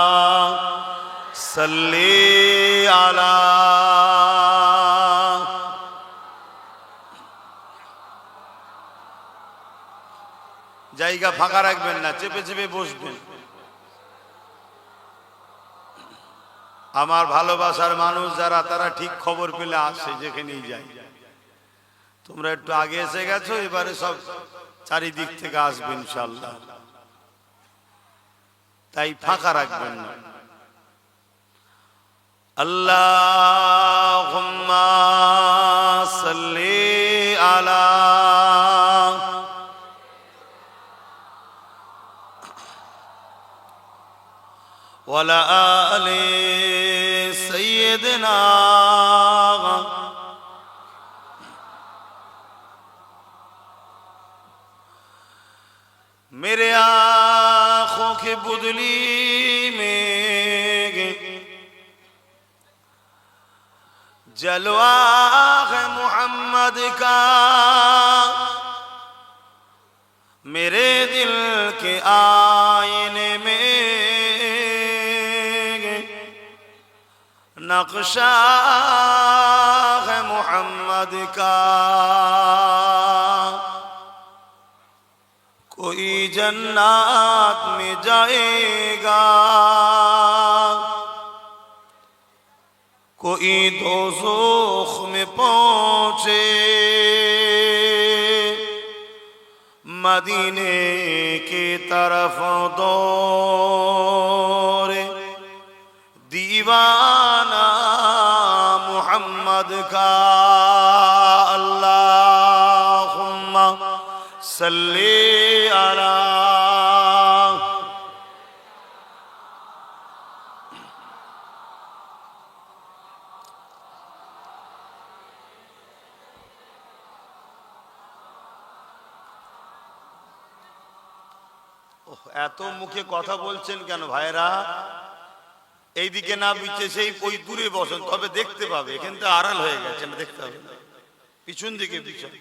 সাল্লি আলা
জায়গা ফাঁকা রাখবেন না, চেপে চেপে বসবেন। আমার ভালোবাসার মানুষ যারা, তারা ঠিক খবর পেলে আসে, যেখানেই যায়। তোমরা একটু আগে এসে গেছো, এবারে সব চারিদিক থেকে আসবে ইনশাআল্লাহ, তাই ফাঁকা রাখবেন না। আল্লাহুম্মা সাল্লি আলা ওয়ালা আলি সাইয়্যিদিনা मेरे आँखों की बुदली में जलवा है मोहम्मद का, मेरे दिल के आईने में नक्शा है मोहम्मद का। कोई जन्नत में जाएगा, कोई दोज़ख में पहुंचे, मदीने की तरफ दौड़े दीवाना मोहम्मद का। अल्लाहुम्मा सल्ली अला এত মুখে কথা বলছেন কেন ভাইরা? এইদিকে না বিচ্ছে সেই ওই দূরে বসেন, তবে দেখতে পাবে। এখান থেকে আড়াল হয়ে গেছে, দেখতে হবে না, পিছন দিকে পিছন।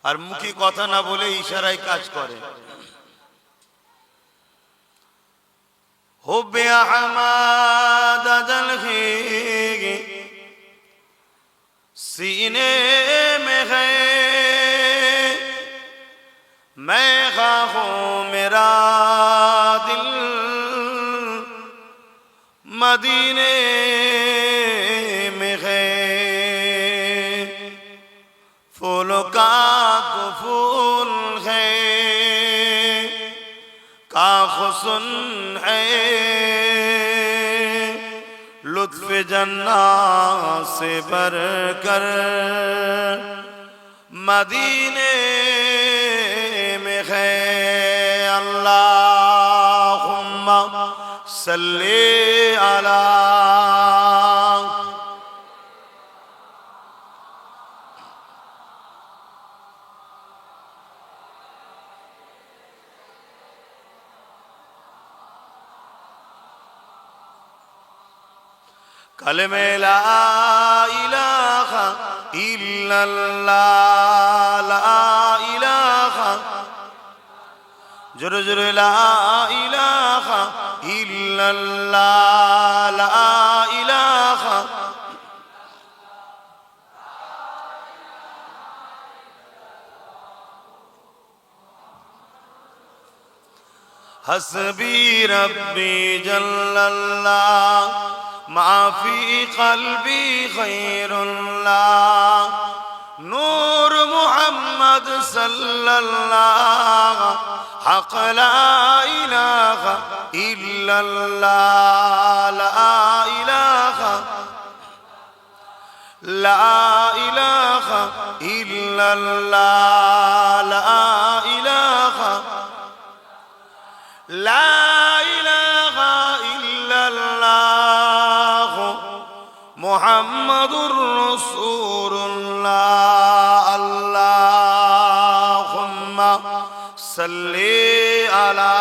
আর মুখে কথা না বলে ইশারায় কাজ করে। হুব্বে আহমদ জলহি सीने में है, मैं ख्वाहूं मेरा दिल मदीने में है। फूलों का तो फूल है, का हुस्न है, लुत्फ जन्नत से बढ़कर मदीने में है। अल्लाहुम्मा सल्ली अला कलमे ला इलाहा इल्लल्लाह, ला इलाहा जुर जुर, ला इलाहा इल्लल्लाह, ला इलाहा हस्बी रब्बी जल्लल्लाह, माफी कल्बी खैरुल्लाह, नूर मुहम्मद सल्लल्लाह, हक ला इलाहा इल्लल्लाह, ला इलाहा ला इलाहा इल्लल्लाह, ला इलाहा ला इलाहा इल्लल्लाह, मुहम्मदुर रसूलुल्लाह। अल्लाहुम्मा सल्ली अला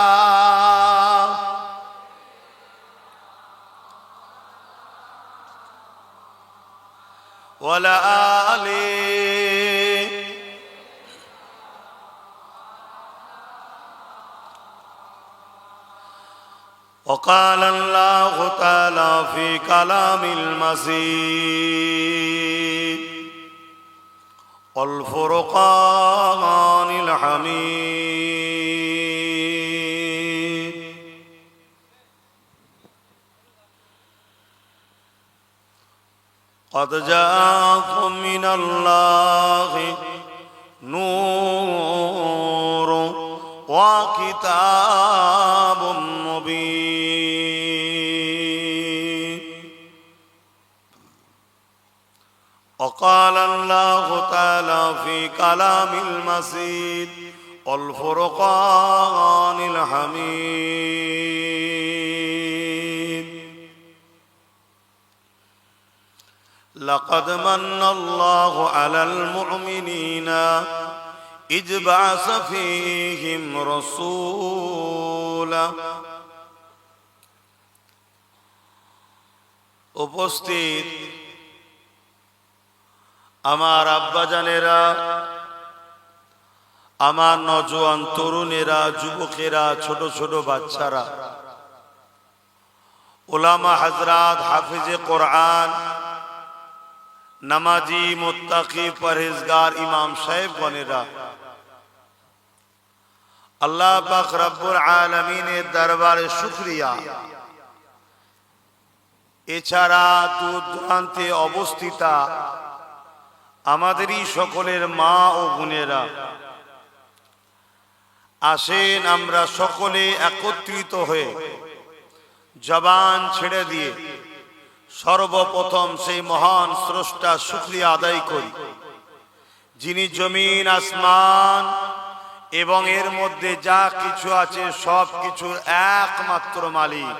वला आली وقال الله تعالى في كلام المجيد والفرقان الحميد
جاءكم من الله نور وكتاب مبين وقال الله تعالى في كلام المسيد والفرقان الحميد لقد من الله على المؤمنين إذ بعث فيهم رسولا উপস্থিত আমার আব্বাজানেরা, আমার নওজোয়ান তরুণেরা, যুবকেরা, ছোট ছোট বাচ্চারা, উলামা হযরত, হাফিজে কোরআন, নামাজি, মুত্তাকি, পরহেজগার ইমাম সাহেবগণেরা, আল্লাহ পাক রব্বুল আলামিনের দরবারে শুকরিয়া। এছাড়া দূর দূরান্তে অবস্থিতা আমাদেরই সকলের মা ও বোনেরা, আসেন আমরা সকলে একত্রিত হয়ে জবান ছেড়ে দিয়ে সর্বপ্রথম সেই মহান স্রষ্টা শুকরিয়া আদায় করি, যিনি জমিন, আসমান এবং এর মধ্যে যা কিছু আছে সব কিছুর একমাত্র মালিক।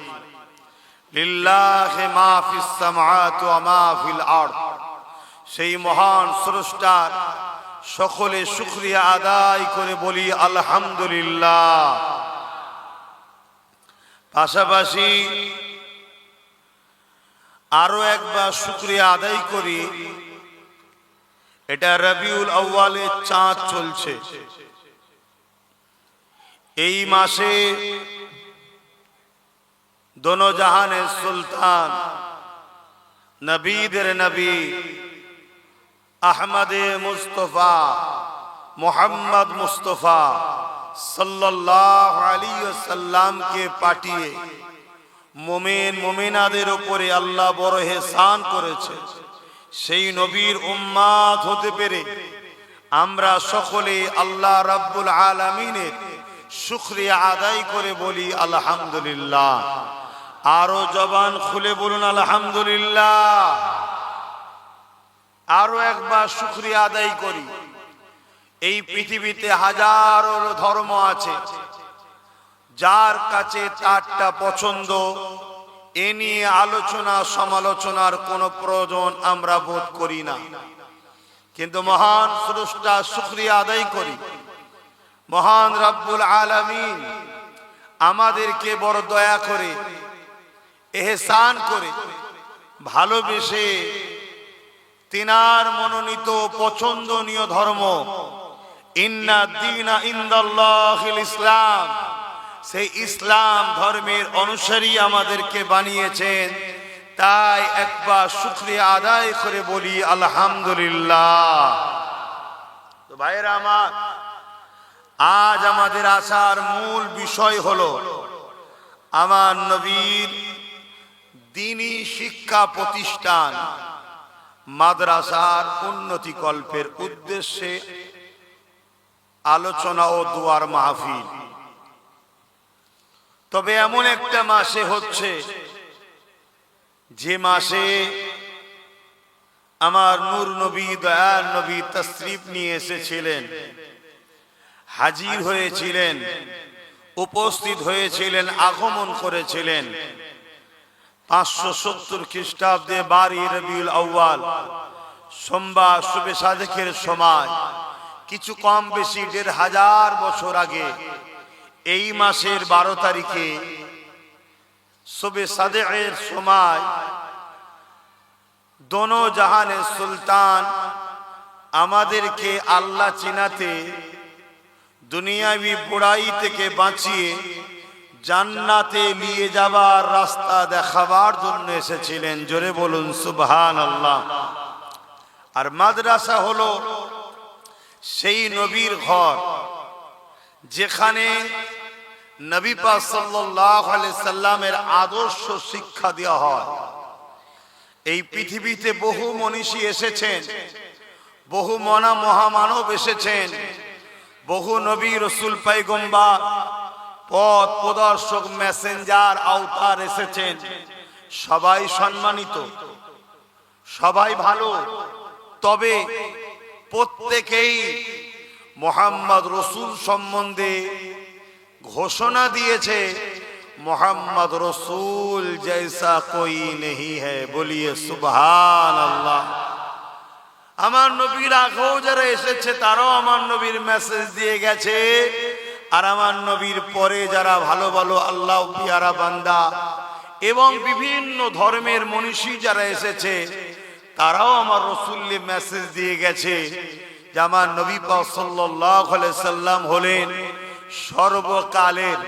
লিল্লাহি মা ফিস সামাওয়াতি ওয়া মা ফিল আরদ। সেই মহান স্রষ্টার সকলে শুকরিয়া আদায় করে বলি আলহামদুলিল্লাহ। পাশাপাশি আরো একবার শুকরিয়া আদায় করি, এটা রবিউল আউয়ালের চাঁদ চলছে। এই মাসে দোনো জাহানের সুলতান, নবীদের নবী আহমদে মুস্তফা মোহাম্মদ মুস্তফা সাল্লাল্লাহু আলাইহি ওয়াসাল্লামকে পাঠিয়ে মুমিন মুমিনাদের উপরে আল্লাহ বড় ইহসান করেছে। সেই নবীর উম্মত হতে পেরে আমরা সকলে আল্লাহ রাব্বুল আলামিনের শুকরিয়া আদায় করে বলি আলহামদুলিল্লাহ। আরো জবান খুলে বলুন আলহামদুলিল্লাহ। আরো একবার শুকরিয়া আদায় করি। এই পৃথিবীতে হাজারো ধর্ম আছে, যার কাছে তারটা পছন্দ, এ নিয়ে আলোচনা সমালোচনার কোনো প্রয়োজন আমরা বোধ করি না। কিন্তু মহান স্রষ্টা শুকরিয়া আদায় করি, মহান রব্বুল আলামিন আমাদেরকে বড় দয়া করে, ইহসান করে, ভালোবেসে তিনার মনোনীত পছন্দনীয় ধর্ম ইন্না দীনা ইনদাল্লাহিল ইসলাম, সেই ইসলাম ধর্মের অনুসারী আমাদেরকে বানিয়েছেন। তাই একবার শুকরিয়া আদায় করে বলি আলহামদুলিল্লাহ। তো ভাইরা আমার, আজ আমাদের আসার মূল বিষয় হলো আমার নবীর দ্বীনি শিক্ষা প্রতিষ্ঠান মাদ্রাসার উন্নতি কল্পের উদ্দেশ্যে আলোচনা ও দুয়ার মাহফিল। তবে এমন একটা মাসে হচ্ছে, যে মাসে আমার নূর নবী, দয়ার নবী তশরিফ নিয়ে এসেছিলেন, হাজির হয়েছিলেন, উপস্থিত হয়েছিলেন, আগমন করেছিলেন 570 খ্রিস্টাব্দে 12 রবিউল আউয়াল সোমবার শুবে সাদেকের সময়, কিছু কম বেশি 1500 বছর আগে এই মাসের 12 তারিখে শুবে সাদেকের সময় দোনো জাহানের সুলতান আমাদেরকে আল্লাহ চিনাতে, দুনিয়াবি বুড়াই থেকে বাঁচিয়ে জান্নাতে নিয়ে যাবার রাস্তা দেখাবার জন্য এসেছিলেন। জোরে বলুন সুবহানাল্লাহ। আর মাদ্রাসা হলো সেই নবীর ঘর, যেখানে নবী পাক সাল্লাল্লাহু আলাইহি সাল্লামের আদর্শ শিক্ষা দেওয়া হয়।
এই পৃথিবীতে বহু মনীষী এসেছেন, বহু মহামানব এসেছেন, বহু নবী রসুল পয়গম্বর পথ প্রদর্শক মেসেঞ্জার আওতার এসেছেন। সবাই সম্মানিত, সবাই ভালো, তবে প্রত্যেকেই মোহাম্মদ রসুল সম্বন্ধে ঘোষণা দিয়েছে মোহাম্মদ রসুল জৈসা কোই নেহি হ্যায়, বলিয়ে সুবহান আল্লাহ। আমার নবীর আগেও যারা এসেছে তারাও আমার নবীর মেসেজ দিয়ে গেছে, আর আমার নবীর পরে যারা ভালো ভালো আল্লাহ পিয়ারা বান্দা এবং বিভিন্ন ধর্মের মনীষী যারা এসেছে তারাও আমার রসুলের মেসেজ দিয়ে গেছে যে আমার নবী পাক সাল্লাল্লাহু আলাইহি সাল্লাম হলেন সর্বকালের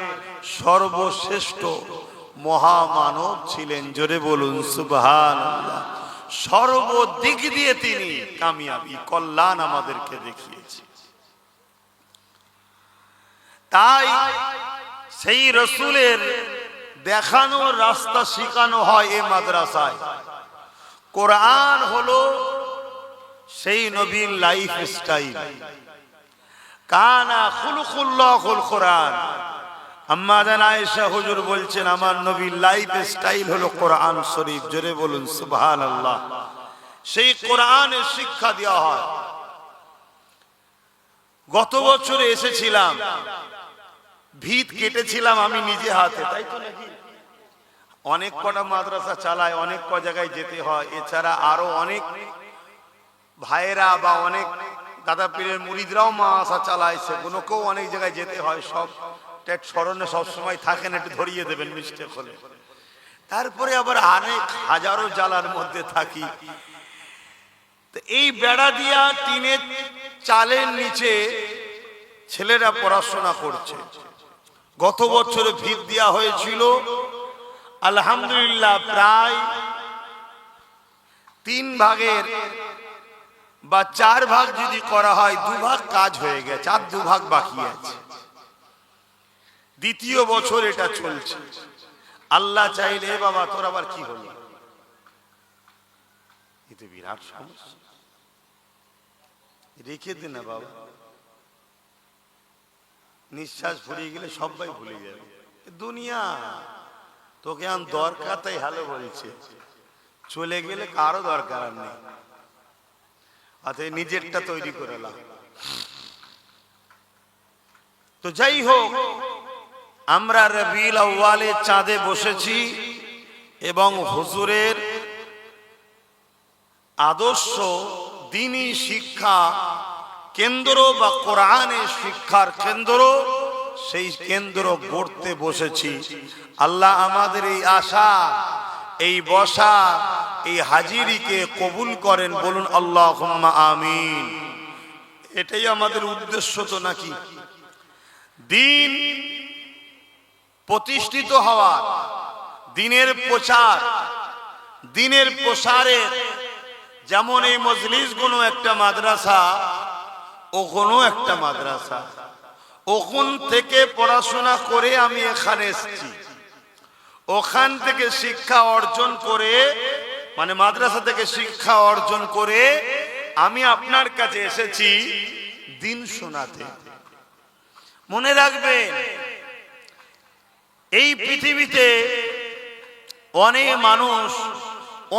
সর্বশ্রেষ্ঠ মহামানব ছিলেন। জোরে বলুন সুবহানাল্লাহ। সর্বদিক দিয়ে তিনি কামিয়াবি কল্যাণ আমাদেরকে দেখিয়েছে। তাই সেই রসুলের দেখানো রাস্তা শেখানো হয় এই মাদ্রাসায়। কোরআন হলো সেই নবীর লাইফ স্টাইল। কানা খুলুকুল্লাহুল কোরআন। আম্মা জান আয়েশা হুজুর বলছেন আমার নবীর লাইফ স্টাইল হলো কোরআন শরীফ। জোরে বলুন সুবহানাল্লাহ। সেই কোরআনের শিক্ষা দেওয়া হয়। গত বছরে এসেছিলাম, ভিত কেটেছিলাম আমি নিজে হাতে, তাই তো নাকি? অনেক কটা মাদ্রাসা চালায়, অনেক ক জায়গায় যেতে হয়, এছাড়া আরো অনেক ভাইয়েরা বা অনেক দাদা পীরের মুরিদরাও মাদ্রাসা চালায়, সেগুলোকেও অনেক জায়গায় যেতে হয়। সব স্মরণে সবসময় থাকেন, একটু ধরিয়ে দেবেন মিস্টেক হলে। তারপরে আবার অনেক হাজারো জ্বালার মধ্যে থাকি। তো এই বেড়া দিয়া টিনের চালের নিচে ছেলেরা পড়াশোনা করছে। গত বছরে ভিত দেওয়া হয়েছিল, আলহামদুলিল্লাহ প্রায় 3 ভাগের বা 4 ভাগ যদি করা হয় 2 ভাগ কাজ হয়ে গেছে, আর 2 ভাগ বাকি আছে। দ্বিতীয় বছর এটা চলছে। আল্লাহ চাইলে বাবা তোর আবার কি হলো, এতে বিরাট সমস্যা। রেখে দে না বাবা, নিঃশ্বাস ফুরিয়ে গেলে সবাই ভুলে যাবে। দুনিয়া তোকে আন দরকার, তাই হ্যালো বলছে, চলে গেলে কারো দরকার আর নেই। অতএব নিজেরটা তৈরি করে নাও। তো যাই হোক, আমরা রবিউল আউয়ালের চাঁদে বসেছি এবং হুজুরের আদর্শ দ্বীনি শিক্ষা কেন্দ্র বা কোরআনের শিক্ষার কেন্দ্র, সেই কেন্দ্র গড়তে বসেছি। আল্লাহ আমাদের এই আশা, এই বসা, এই হাজিরিকে কবুল করেন, বলুন আল্লাহুম্মা আমিন। এটাই আমাদের উদ্দেশ্য তো নাকি? দ্বীন প্রতিষ্ঠিত হওয়া, দ্বীনের প্রচার, দ্বীনের প্রসারে, যেমন এই মজলিসগুলো একটা মাদ্রাসা, ওখানো একটা মাদ্রাসা। ওখান থেকে পড়াশোনা করে আমি এখানে এসেছি, ওখান থেকে শিক্ষা অর্জন করে, মানে মাদ্রাসা থেকে শিক্ষা অর্জন করে আমি আপনার কাছে এসেছি দ্বীন শোনাতে। মনে রাখবেন, এই পৃথিবীতে অনেক মানুষ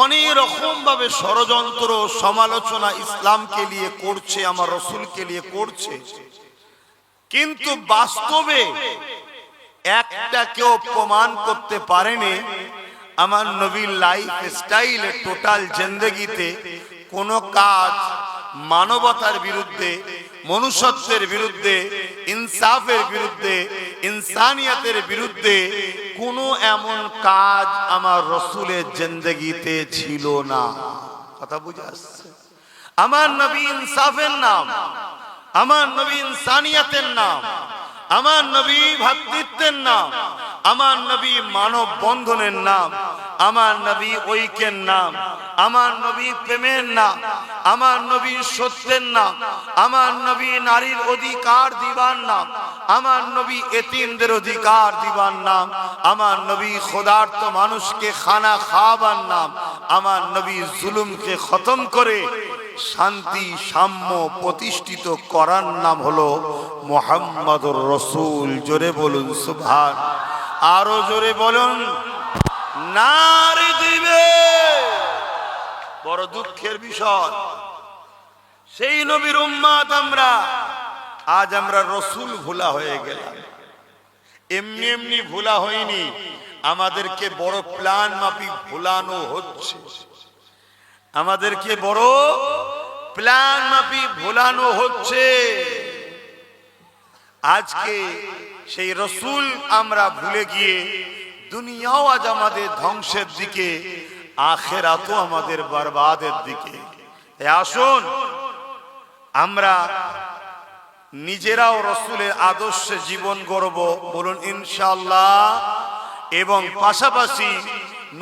অনেক রকম ভাবে ষড়যন্ত্র সমালোচনা ইসলামকে নিয়ে করছে, আমার রসুলকে নিয়ে করছে, কিন্তু বাস্তবে একটা কেউ প্রমাণ করতে পারেনি আমার নবীর লাইফ স্টাইলে, টোটাল জিন্দেগিতে কোনো কাজ মানবতার বিরুদ্ধে, মনুষ্যত্বের বিরুদ্ধে, ইনসাফের বিরুদ্ধে, ইনসানিয়তের বিরুদ্ধে কোনো এমন কাজ আমার রসুলের জিন্দেগিতে ছিল না। কথা বুঝে আসছে? আমার নবী ইনসাফের নাম, আমার নবী ইনসানিয়তের নাম, আমার নবী ভ্রাতৃত্বের নাম, আমার নবী মানব বন্ধনের নাম, আমার নবী ঐক্যের নাম, আমার নবী প্রেমের নাম, আমার নবী সত্যের নাম, আমার নবী নারীর অধিকার দিবার নাম, আমার নবী এতিমদের অধিকার দিবার নাম, আমার নবী ক্ষুধার্ত মানুষকে খানা খাওয়াবার নাম, আমার নবী জুলুমকে খতম করে শান্তি সাম্য প্রতিষ্ঠিত করার নাম হলো মুহাম্মাদুর রাসূল। জোরে বলুন সুবহান, আরো জোরে বলুন নারে দিবে। বড় দুঃখের বিষয়, সেই নবীর উম্মত আমরা, আজ আমরা রসুল ভোলা হয়ে গেলাম। এমনি এমনি ভোলা হয়নি, আমাদেরকে বড় প্ল্যান মাফিক ভোলানো হচ্ছে, আমাদেরকে বড় প্ল্যান মাফিক ভোলানো হচ্ছে। আজকে সেই রসুল আমরা ভুলে গিয়ে দুনিয়াও আজ আমাদের ধ্বংসের দিকে, আখিরাতও আমাদের বরবাদের দিকে। আসুন আমরা নিজেরাও রসুলের আদর্শে জীবন গড়ব, বলুন ইনশাআল্লাহ। এবং পাশাপাশি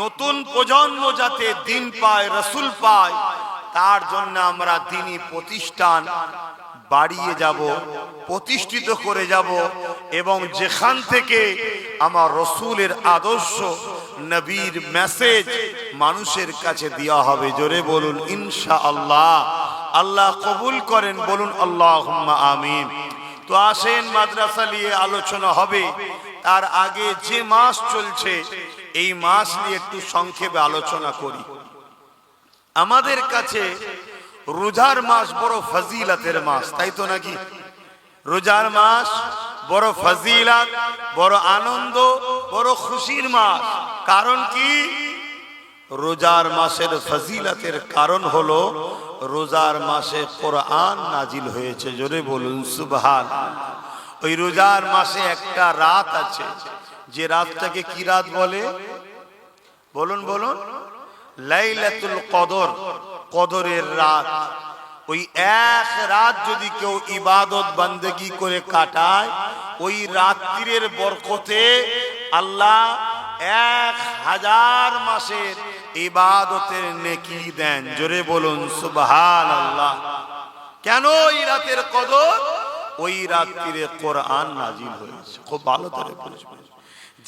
নতুন প্রজন্ম যাতে দিন পায়, রসুল পায়, তার জন্য আমরা দ্বীনি প্রতিষ্ঠান বাড়িয়ে যাব, প্রতিষ্ঠিত করে যাব। এবং যেখান থেকে আমার রসুলের আদর্শ, নবীর মেসেজ মানুষের কাছে দেওয়া হবে, জোরে বলুন ইনশাআল্লাহ। আল্লাহ কবুল করেন, বলুন আল্লাহুম্মা আমিন। তো আসেন, মাদ্রাসা নিয়ে আলোচনা হবে, তার আগে যে মাস চলছে এই মাস নিয়ে একটু সংক্ষেপে আলোচনা করি। আমাদের কাছে রোজার মাস বড় ফজিলতের মাস, তাই তো নাকি? রোজার মাস বড় ফজিলত, বড় আনন্দ, বড় খুশির মাস। কারণ কি? রোজার মাসের ফজিলতের কারণ হলো রোজার মাসে কোরআন নাজিল হয়েছে, জোরে বলুন সুবহানাল্লাহ। ওই রোজার মাসে একটা রাত আছে, যে রাতটাকে কি রাত বলে? বলুন বলুন, লাইলাতুল কদর, কদরের রাত। ওই এক রাত যদি কেউ ইবাদত বান্দেগি করে কাটায়, ওই রাত্রির বরকতে আল্লাহ 1000 মাসের ইবাদতের নেকি দেন, জোরে বলুন সুবহানাল্লাহ। কেন এই রাতের কদর? ওই রাত্রিরে কোরআন নাজিল হয়েছে। খুব ভালো করে বুঝবেন,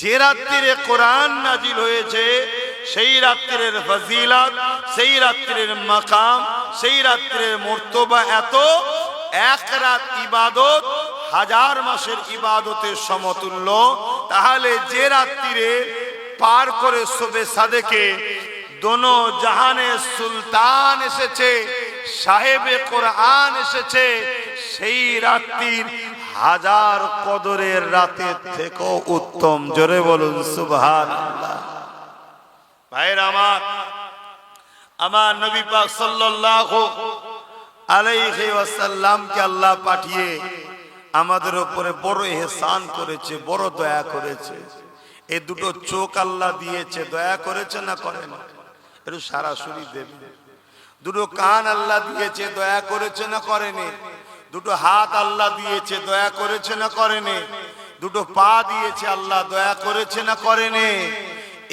যে রাত্রিরে কোরআন নাজিল হয়েছে সেই রাত্রির ফজিলত, সেই রাত্রির মাকাম, সেই রাত্রির মর্তবা এত, এক রাত ইবাদত 1000 মাসের ইবাদতের সমতুল্য। তাহলে যে রাত্রিরে পার করে শবে সাদেকে দোনো জাহানের সুলতান এসেছে, সাহেবে কোরআন এসেছে, সেই রাত্রির 1000 কদরের রাতের থেকেও উত্তম, জোরে বলুন সুবহানাল্লাহ। ভাইরা আমার, আমার নবী পাক সাল্লাল্লাহু আলাইহি ওয়াসাল্লামকে আল্লাহ পাঠিয়ে আমাদের উপরে বড় ইহসান করেছে, বড় দয়া করেছে। এই দুটো চোখ আল্লাহ দিয়েছে, দয়া করেছে না করেন? একটু সরাসরি দেবেন। দুটো কান আল্লাহ দিয়েছে, দয়া করেছে না করেনি? দুটো হাত আল্লাহ দিয়েছে, দয়া করেছে না করেনি? দুটো পা দিয়েছে আল্লাহ, দয়া করেছে না করেনি?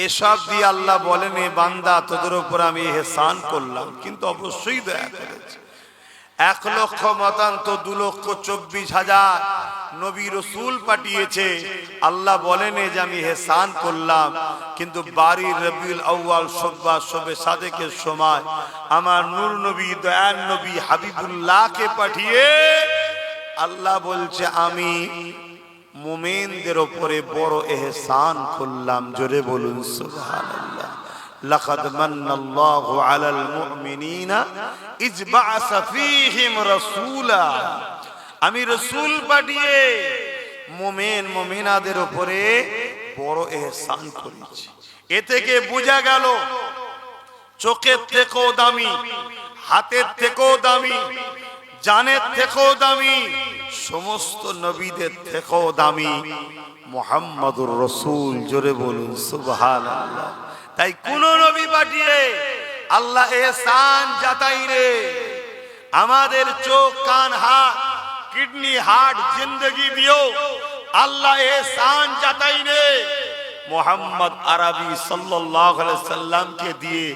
এসব দিয়ে আল্লাহ বলেনি বান্দা তোদের উপর আমি ইহসান করলাম, কিন্তু অবশ্যই দয়া করেছে। 1,00,000 মতান্ত 2,24,000 নবী রসুল পাঠিয়েছে, আল্লাহ বলেন যে আমি ইহসান করলাম, কিন্তু বাড়ির রবিউল আউয়াল শবে সাদেকের সময় আমার নূর নবী, দয়ার নবী হাবিবুল্লাহকে পাঠিয়ে আল্লাহ বলছে আমি মুমিনদের উপরে বড় ইহসান করলাম, জোরে বলুন সুবহানাল্লাহ। লাকাদ মান্নাল্লাহু আলাল মুমিনিনা ইজ বাআসা ফীহিম রাসূলা, আমি রাসূল পাঠিয়ে মুমিন মুমিনাদের উপরে বড় ইহসান করেছি। এ থেকে বোঝা গেল চোখের থেকেও দামি, হাতের থেকেও দামি, জানের থেকেও দামি, সমস্ত নবীদের থেকেও দামি মুহাম্মাদুর রাসূল, জোরে বলুন সুবহানাল্লাহ। তাই কোন নবী পাঠিয়ে আল্লাহ ইহসান জাতাই রে। আমাদের চোখ, কান, হাত, কিডনি, হার্ট, জিন্দেগি দিও আল্লাহ ইহসান জাতাই রে। মুহাম্মদ আরবি সাল্লাল্লাহু আলাইহি সাল্লামকে দিয়ে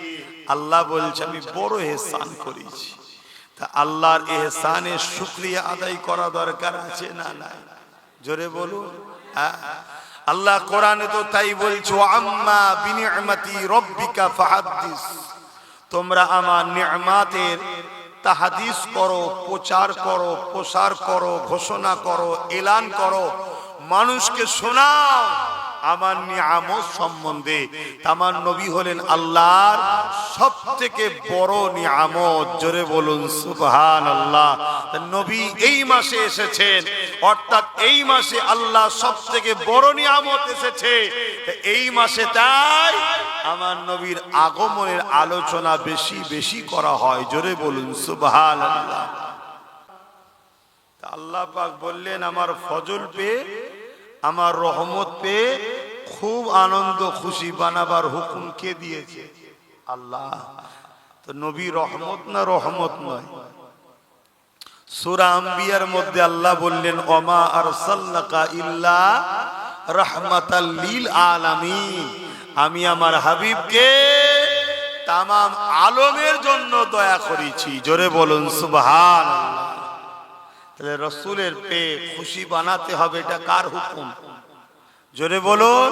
আল্লাহ বলছে আমি বড় ইহসান করেছি। তা আল্লাহর ইহসানের শুকরিয়া আদায় করা দরকার আছে না নাই? জোরে বলুন। আল্লাহ কোরআনে তো তাই বলছো, আম্মা বিনিআমাতি রব্বিকা ফাহাদ্দিস, তোমরা আমার নিয়ামতের তাহাদিস করো, প্রচার করো, প্রসার করো, ঘোষণা করো, এলান করো, মানুষকে শোনাও আমার নিয়ামত সম্বন্ধে। আমার নবী হলেন আল্লাহর সব থেকে বড় নিয়ামত। জোরে বলুন সুবহানাল্লাহ। নবী এই মাসে এসেছেন, অর্থাৎ এই মাসে আল্লাহ সব থেকে বড় নিয়ামত এসেছে। এই মাসে তাই আমার নবীর আগমনের আলোচনা বেশি বেশি করা হয়। জোরে বলুন সুবহানাল্লাহ। আল্লাহ পাক বললেন, আমার ফজল পেয়ে, আমার রহমত পেয়ে খুব আনন্দ খুশি বানাবার হুকুম কে দিয়েছে? আল্লাহ। তো নবী রহমত না রহমত নয়? সূরা আম্বিয়ার মধ্যে আল্লাহ বললেন, ওমা আরসালনাকা ইল্লা রাহমাতাল লিল আলামিন, আমি আমার হাবিবকে তামাম আলমের জন্য দয়া করেছি। জোরে বলুন সুবহানাল্লাহ। তাহলে রসুলের পেয়ে খুশি বানাতে হবে, এটা কার হুকুম? জোরে বলুন,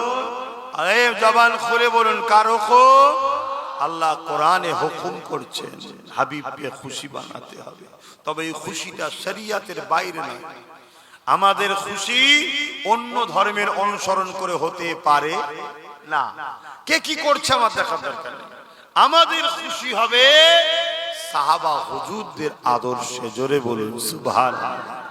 আরে জবান খুলে বলুন, কার হুকুম? আল্লাহ কোরআনে হুকুম করছেন হাবিবকে খুশি বানাতে হবে। তবে এই খুশিটা শরিয়তের বাইরে নয়। আমাদের খুশি অন্য ধর্মের অনুসরণ করে হতে পারে না। কে কি করছে আমার দেখার দরকার নেই। আমাদের খুশি হবে সাহাবা হুজুরদের আদর্শে। জোরে বলুন সুবহানাল্লাহ।